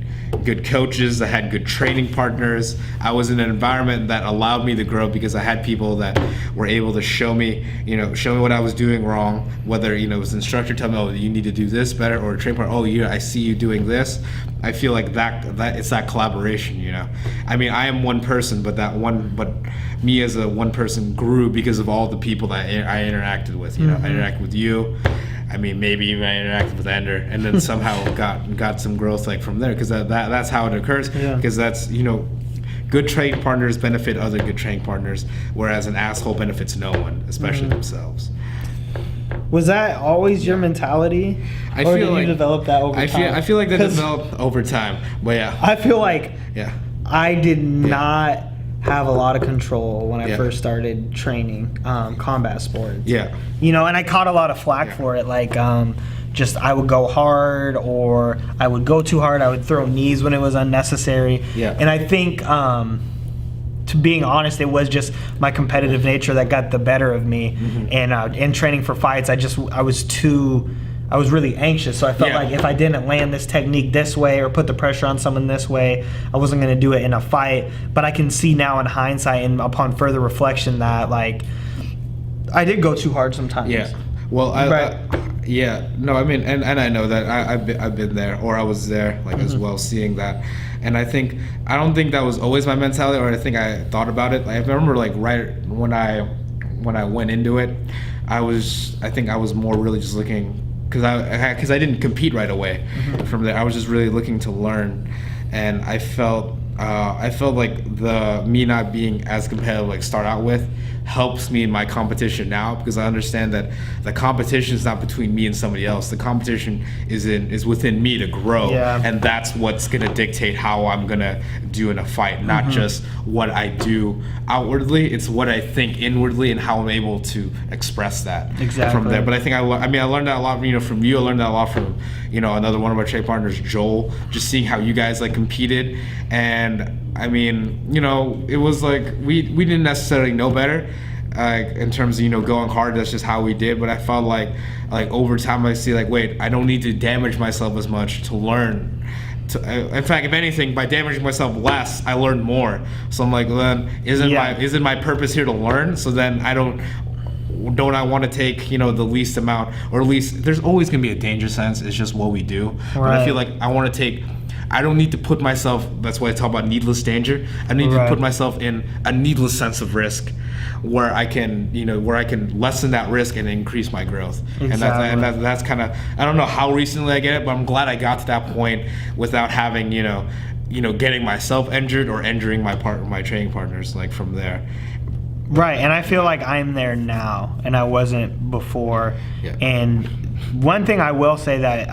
good coaches, I had good training partners. I was in an environment that allowed me to grow because I had people that were able to show me what I was doing wrong, whether it was an instructor telling me, oh, you need to do this better, or a training partner, oh, I see you doing this. I feel like that it's that collaboration. I mean, I am one person, but me as a one person grew because of all the people that I interacted with. I interacted with you. I mean, maybe even I interacted with Ender, and then somehow got some growth like from there, because that's how it occurs. Because that's good training partners benefit other good training partners, whereas an asshole benefits no one, especially themselves. Was that always your mentality, or did you develop that over time? I feel like that developed over time, but yeah. I feel like I did not have a lot of control when I first started training combat sports. Yeah. And I caught a lot of flack for it, like just I would go hard, or I would go too hard. I would throw knees when it was unnecessary. Yeah. And I think, to being honest, it was just my competitive nature that got the better of me. And in training for fights, I was really anxious, so I felt like if I didn't land this technique this way or put the pressure on someone this way, I wasn't going to do it in a fight. But I can see now in hindsight and upon further reflection that like I did go too hard sometimes. Yeah. Well, no, I mean, and I know that I've been there, or I was there like as well, seeing that. And I don't think that was always my mentality, or I think I thought about it. I remember like right when I went into it, I think I was more really just looking, because I didn't compete right away. From there, I was just really looking to learn, and I felt like the me not being as competitive like start out with helps me in my competition now, because I understand that the competition is not between me and somebody else. The competition is within me to grow, and that's what's gonna dictate how I'm gonna do in a fight, not just what I do outwardly. It's what I think inwardly and how I'm able to express that from there. But I think I learned that a lot from you. I learned that a lot from another one of our trade partners, Joel, just seeing how you guys like competed. And I mean, it was like we didn't necessarily know better in terms of going hard. That's just how we did. But I felt like over time I see like, wait, I don't need to damage myself as much to learn. In fact, if anything, by damaging myself less, I learned more. So I'm like, well, then isn't my purpose here to learn? So then don't I want to take the least amount, or at least there's always gonna be a danger sense. It's just what we do. But I feel like I don't need to put myself, that's why I talk about needless danger. I need to put myself in a needless sense of risk, where I can lessen that risk and increase my growth. And that's kind of, I don't know how recently I get it, but I'm glad I got to that point without having getting myself injured or injuring my training partners like from there. Right, and I feel like I'm there now, and I wasn't before. And one thing I will say that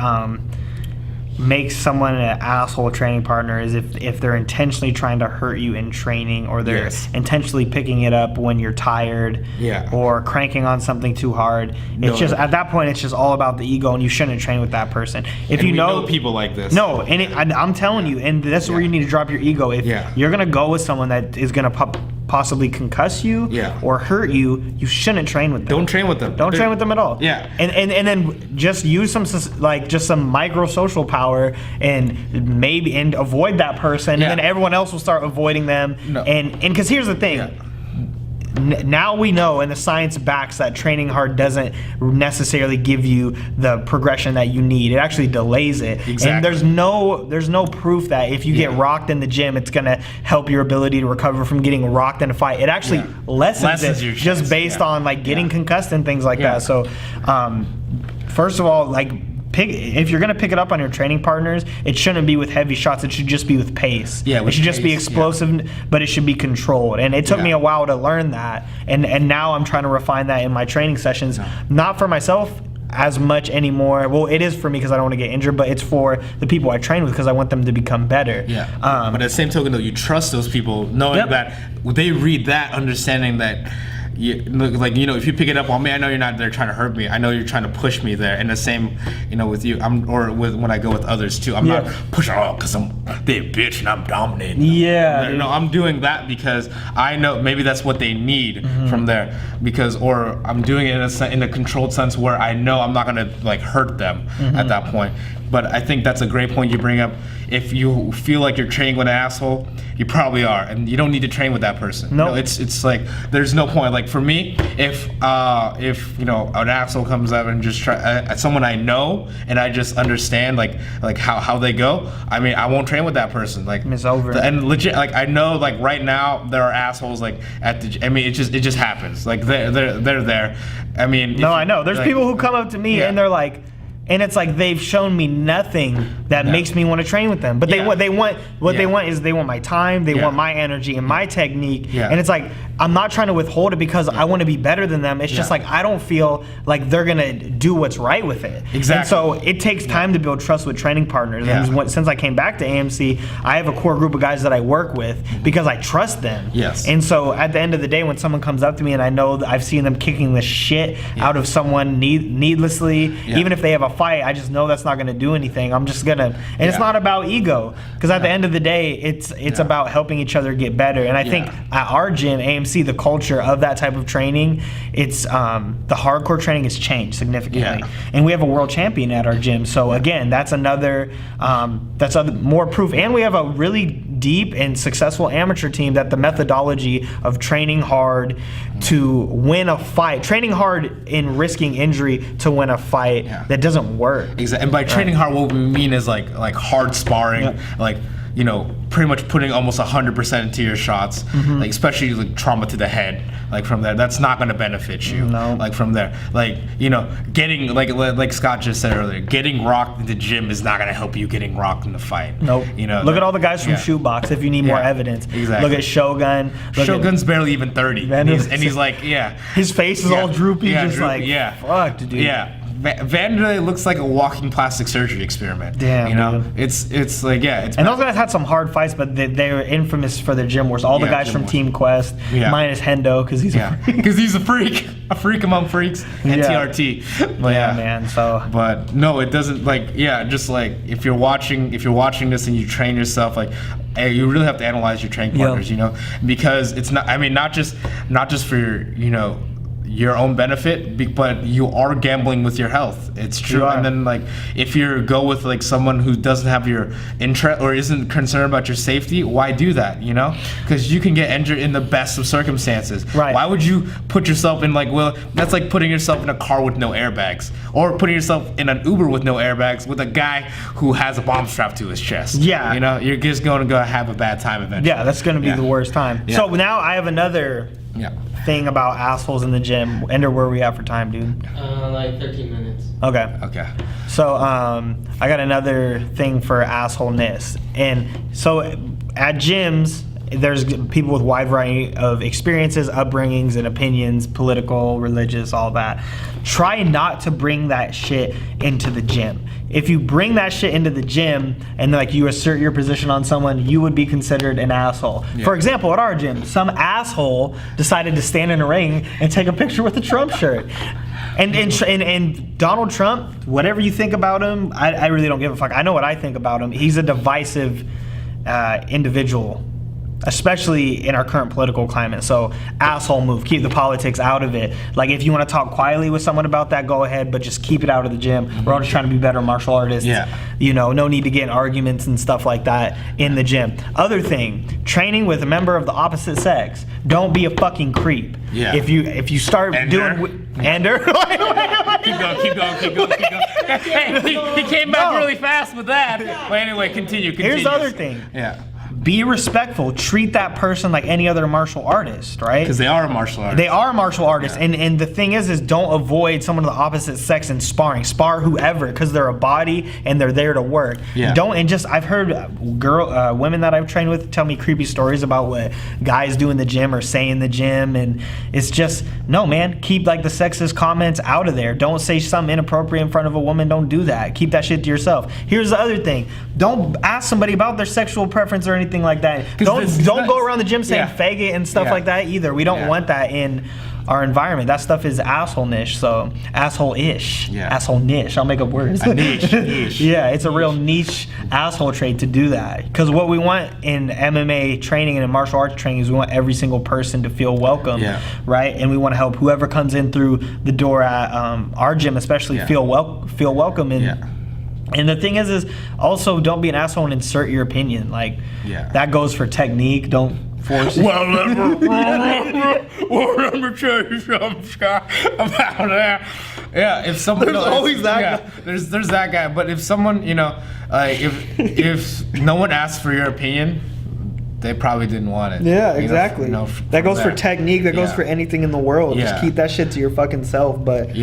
makes someone an asshole training partner is if they're intentionally trying to hurt you in training, or they're intentionally picking it up when you're tired, or cranking on something too hard. It's just at that point, it's just all about the ego, and you shouldn't train with that person. If you know people like this, I'm telling you, and that's where you need to drop your ego. If you're gonna go with someone that is gonna possibly concuss you or hurt you, you shouldn't train with them. Don't train with them. Don't train with them at all. And then just use some micro social power and avoid that person, and then everyone else will start avoiding them. And because here's the thing. Now we know, and the science backs that training hard doesn't necessarily give you the progression that you need. It actually delays it. And there's no proof that if you get rocked in the gym, it's gonna help your ability to recover from getting rocked in a fight. It actually lessens it just based on like getting concussed and things like that. So first of all, like, if you're gonna pick it up on your training partners, it shouldn't be with heavy shots. It should just be with pace. Yeah, it should just be pace, explosive, but it should be controlled. And it took me a while to learn that, and now I'm trying to refine that in my training sessions. Not for myself as much anymore. Well, it is for me because I don't want to get injured, but it's for the people I train with because I want them to become better. Yeah. But at the same token, though, you trust those people, knowing that they read that, understanding that. If you pick it up on me, I know you're not there trying to hurt me. I know you're trying to push me there. And the same, with you, when I go with others too. I'm not pushing because they're a bitch and I'm dominating. Yeah. No, I'm doing that because I know maybe that's what they need from there. Or I'm doing it in a controlled sense where I know I'm not gonna hurt them at that point. But I think that's a great point you bring up. If you feel like you're training with an asshole, you probably are, and you don't need to train with that person. No, it's like there's no point. Like for me, if an asshole comes up and just someone I know and I just understand how they go, I mean I won't train with that person. It's over. And legit, I know right now there are assholes at the. I mean it just happens. They're there. I mean. No, I know. There's people who come up to me and they're like. And it's like they've shown me nothing that makes me want to train with them. But they want my time, they want my energy and my technique. Yeah. And it's like I'm not trying to withhold it because I want to be better than them. It's just I don't feel like they're gonna do what's right with it. Exactly. And so it takes time to build trust with training partners. And since I came back to AMC, I have a core group of guys that I work with because I trust them. Yes. And so at the end of the day, when someone comes up to me and I know that I've seen them kicking the shit out of someone needlessly, even if they have a fight, I just know that's not going to do anything. I'm just gonna, and it's not about ego, because at the end of the day, it's about helping each other get better. And I think at our gym, AMC, the culture of that type of training, it's the hardcore training has changed significantly, and we have a world champion at our gym. So again, that's another more proof. And we have a really deep and successful amateur team that the methodology of training hard to win a fight, training hard in risking injury to win a fight, that doesn't work. Exactly. And by training hard, what we mean is like hard sparring, pretty much putting almost 100% into your shots, especially trauma to the head, from there. That's not going to benefit you. No. From there, getting like Scott just said earlier, getting rocked in the gym is not going to help you getting rocked in the fight. Nope. Look at all the guys from Shootbox. If you need more evidence, exactly. Look at Shogun. Shogun's barely even 30, and he's like, his face is all droopy, fuck, dude. Yeah. Vanderlei looks like a walking plastic surgery experiment. Damn, dude. It's it's and those guys had some hard fights, but they're infamous for their gym wars. All the guys from Team Quest, minus Hendo, because he's a freak, a freak among freaks, and TRT. But man. So, but no, it doesn't if you're watching this and you train yourself, you really have to analyze your training partners, because it's not. I mean, not just for your own benefit, but you are gambling with your health. It's true. And then if you go with someone who doesn't have your interest or isn't concerned about your safety, why do that? Because you can get injured in the best of circumstances. Right. Why would you put yourself in that's like putting yourself in a car with no airbags, or putting yourself in an Uber with no airbags with a guy who has a bomb strapped to his chest. You're just going to have a bad time eventually. That's going to be the worst time. So now I have another thing about assholes in the gym. Ender, where are we at for time, dude? 13 minutes. Okay. So I got another thing for assholeness. And so at gyms, there's people with wide variety of experiences, upbringings, and opinions, political, religious, all that. Try not to bring that shit into the gym. If you bring that shit into the gym and you assert your position on someone, you would be considered an asshole. For example, at our gym, some asshole decided to stand in a ring and take a picture with a Trump shirt. And Donald Trump, whatever you think about him, I really don't give a fuck. I know what I think about him. He's a divisive individual, especially in our current political climate. So asshole move, keep the politics out of it. If you want to talk quietly with someone about that, go ahead, but just keep it out of the gym. We're all just trying to be better martial artists. No need to get in arguments and stuff like that in the gym. Other thing, training with a member of the opposite sex. Don't be a fucking creep. If you start doing Ender. Keep going. Hey, he came back really fast with that. But anyway, continue. Here's the other thing. be respectful. Treat that person like any other martial artist, right? Because they are a martial artist. They are martial artists, and the thing is don't avoid someone of the opposite sex in sparring. Spar whoever, because they're a body and they're there to work. Yeah. I've heard women that I've trained with tell me creepy stories about what guys do in the gym or say in the gym, and it's just, no, man, keep like the sexist comments out of there. Don't say something inappropriate in front of a woman. Don't do that. Keep that shit to yourself. Here's the other thing: don't ask somebody about their sexual preference or anything like that. Don't go around the gym saying faggot and stuff like that either. We don't want that in our environment. That stuff is asshole-ish, so asshole-ish. Asshole-niche. I'll make up words. A niche. Yeah, it's a real niche asshole trait to do that. Because what we want in MMA training and in martial arts training is we want every single person to feel welcome, right? And we want to help whoever comes in through the door at our gym, especially feel welcome. And the thing is also don't be an asshole and insert your opinion. Like that goes for technique. Don't force it. Well, let me tell you something, Scott, about that. Yeah, if someone There's always that guy. There's that guy. But if someone, if no one asks for your opinion, they probably didn't want it. Yeah, exactly. That goes for technique. That goes for anything in the world. Yeah. Just keep that shit to your fucking self. But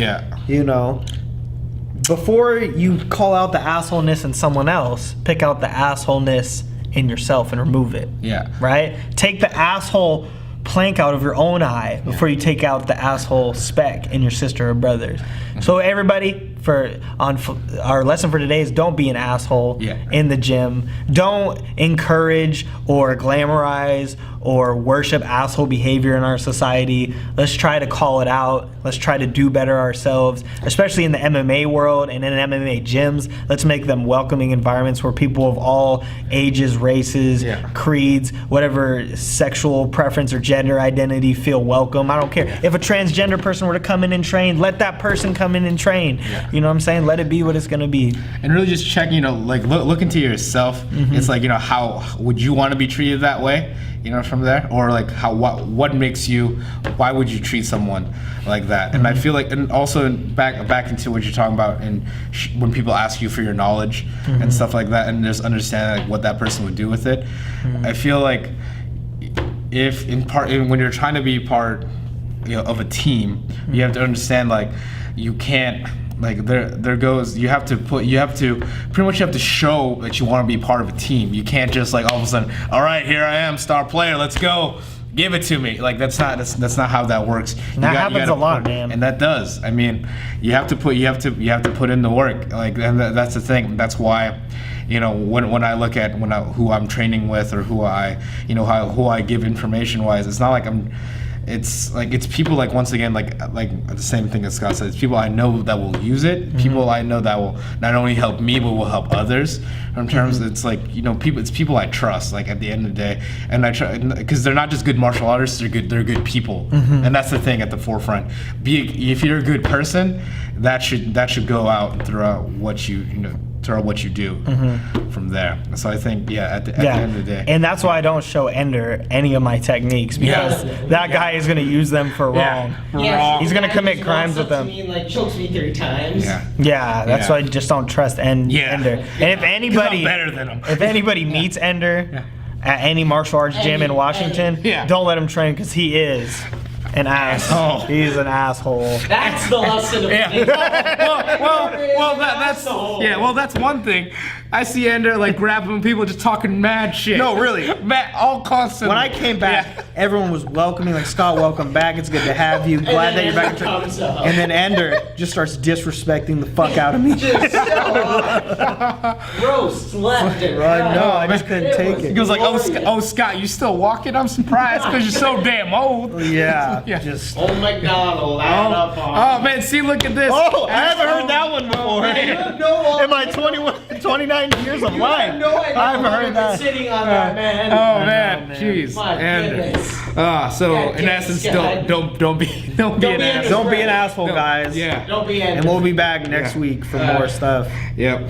before you call out the assholeness in someone else, pick out the assholeness in yourself and remove it. Yeah. Right? Take the asshole plank out of your own eye before you take out the asshole speck in your sister or brothers. So everybody, our lesson for today is don't be an asshole in the gym. Don't encourage or glamorize or worship asshole behavior in our society. Let's try to call it out. Let's try to do better ourselves, especially in the MMA world and in MMA gyms. Let's make them welcoming environments where people of all ages, races, creeds, whatever sexual preference or gender identity feel welcome. I don't care. If a transgender person were to come in and train, let that person come in and train. You know what I'm saying? Let it be what it's going to be. And really just check, look into yourself. It's like, how would you want to be treated that way? From there, or like what makes you, why would you treat someone like that? And I feel like, and also back into what you're talking about, and when people ask you for your knowledge and stuff like that, and just understand like what that person would do with it. I feel like if when you're trying to be part of a team, you have to understand like you can't. Like you have to show that you want to be part of a team. You can't just like all of a sudden, all right, here I am, star player, let's go, give it to me. Like that's not how that works. That happens a lot, man. And that does. I mean, you have to put in the work. Like, and that's the thing. That's why, when I look at who I'm training with or who I give information wise, it's not like it's people like, once again, like the same thing that Scott said. It's people I know that will use it. People I know that will not only help me but will help others. In terms, it's like it's people I trust. Like at the end of the day, and I try, because they're not just good martial artists. They're good people, and that's the thing at the forefront. If you're a good person, that should go out throughout what you do from there. So I think, at the end of the day. And that's why I don't show Ender any of my techniques, because that guy is going to use them for wrong. He's going to commit crimes with them. Chokes me 3 times. That's why I just don't trust Ender. And if anybody better than him. If anybody meets Ender at any martial arts gym in Washington, don't let him train, because he is an asshole. He's an asshole. That's the lesson of that's one thing. I see Ender like grabbing people, just talking mad shit. No, really. All constantly. When I came back, everyone was welcoming, like, Scott, welcome back. It's good to have you. Glad that you're back. And then Ender just starts disrespecting the fuck out of me. Roast left and right. No, I just couldn't take it. He goes like, oh, Scott, you still walking? I'm surprised because you're so damn old. Just. Old McDonald out up on. Oh man, see, look at this. Oh, I haven't heard that one before. In my 29 years of life, I haven't heard that. Sitting on that, man. Oh man, jeez. My goodness. So in essence, don't be an asshole. Don't be an asshole, guys. Don't be an. And we'll be back next week for more stuff. Yep.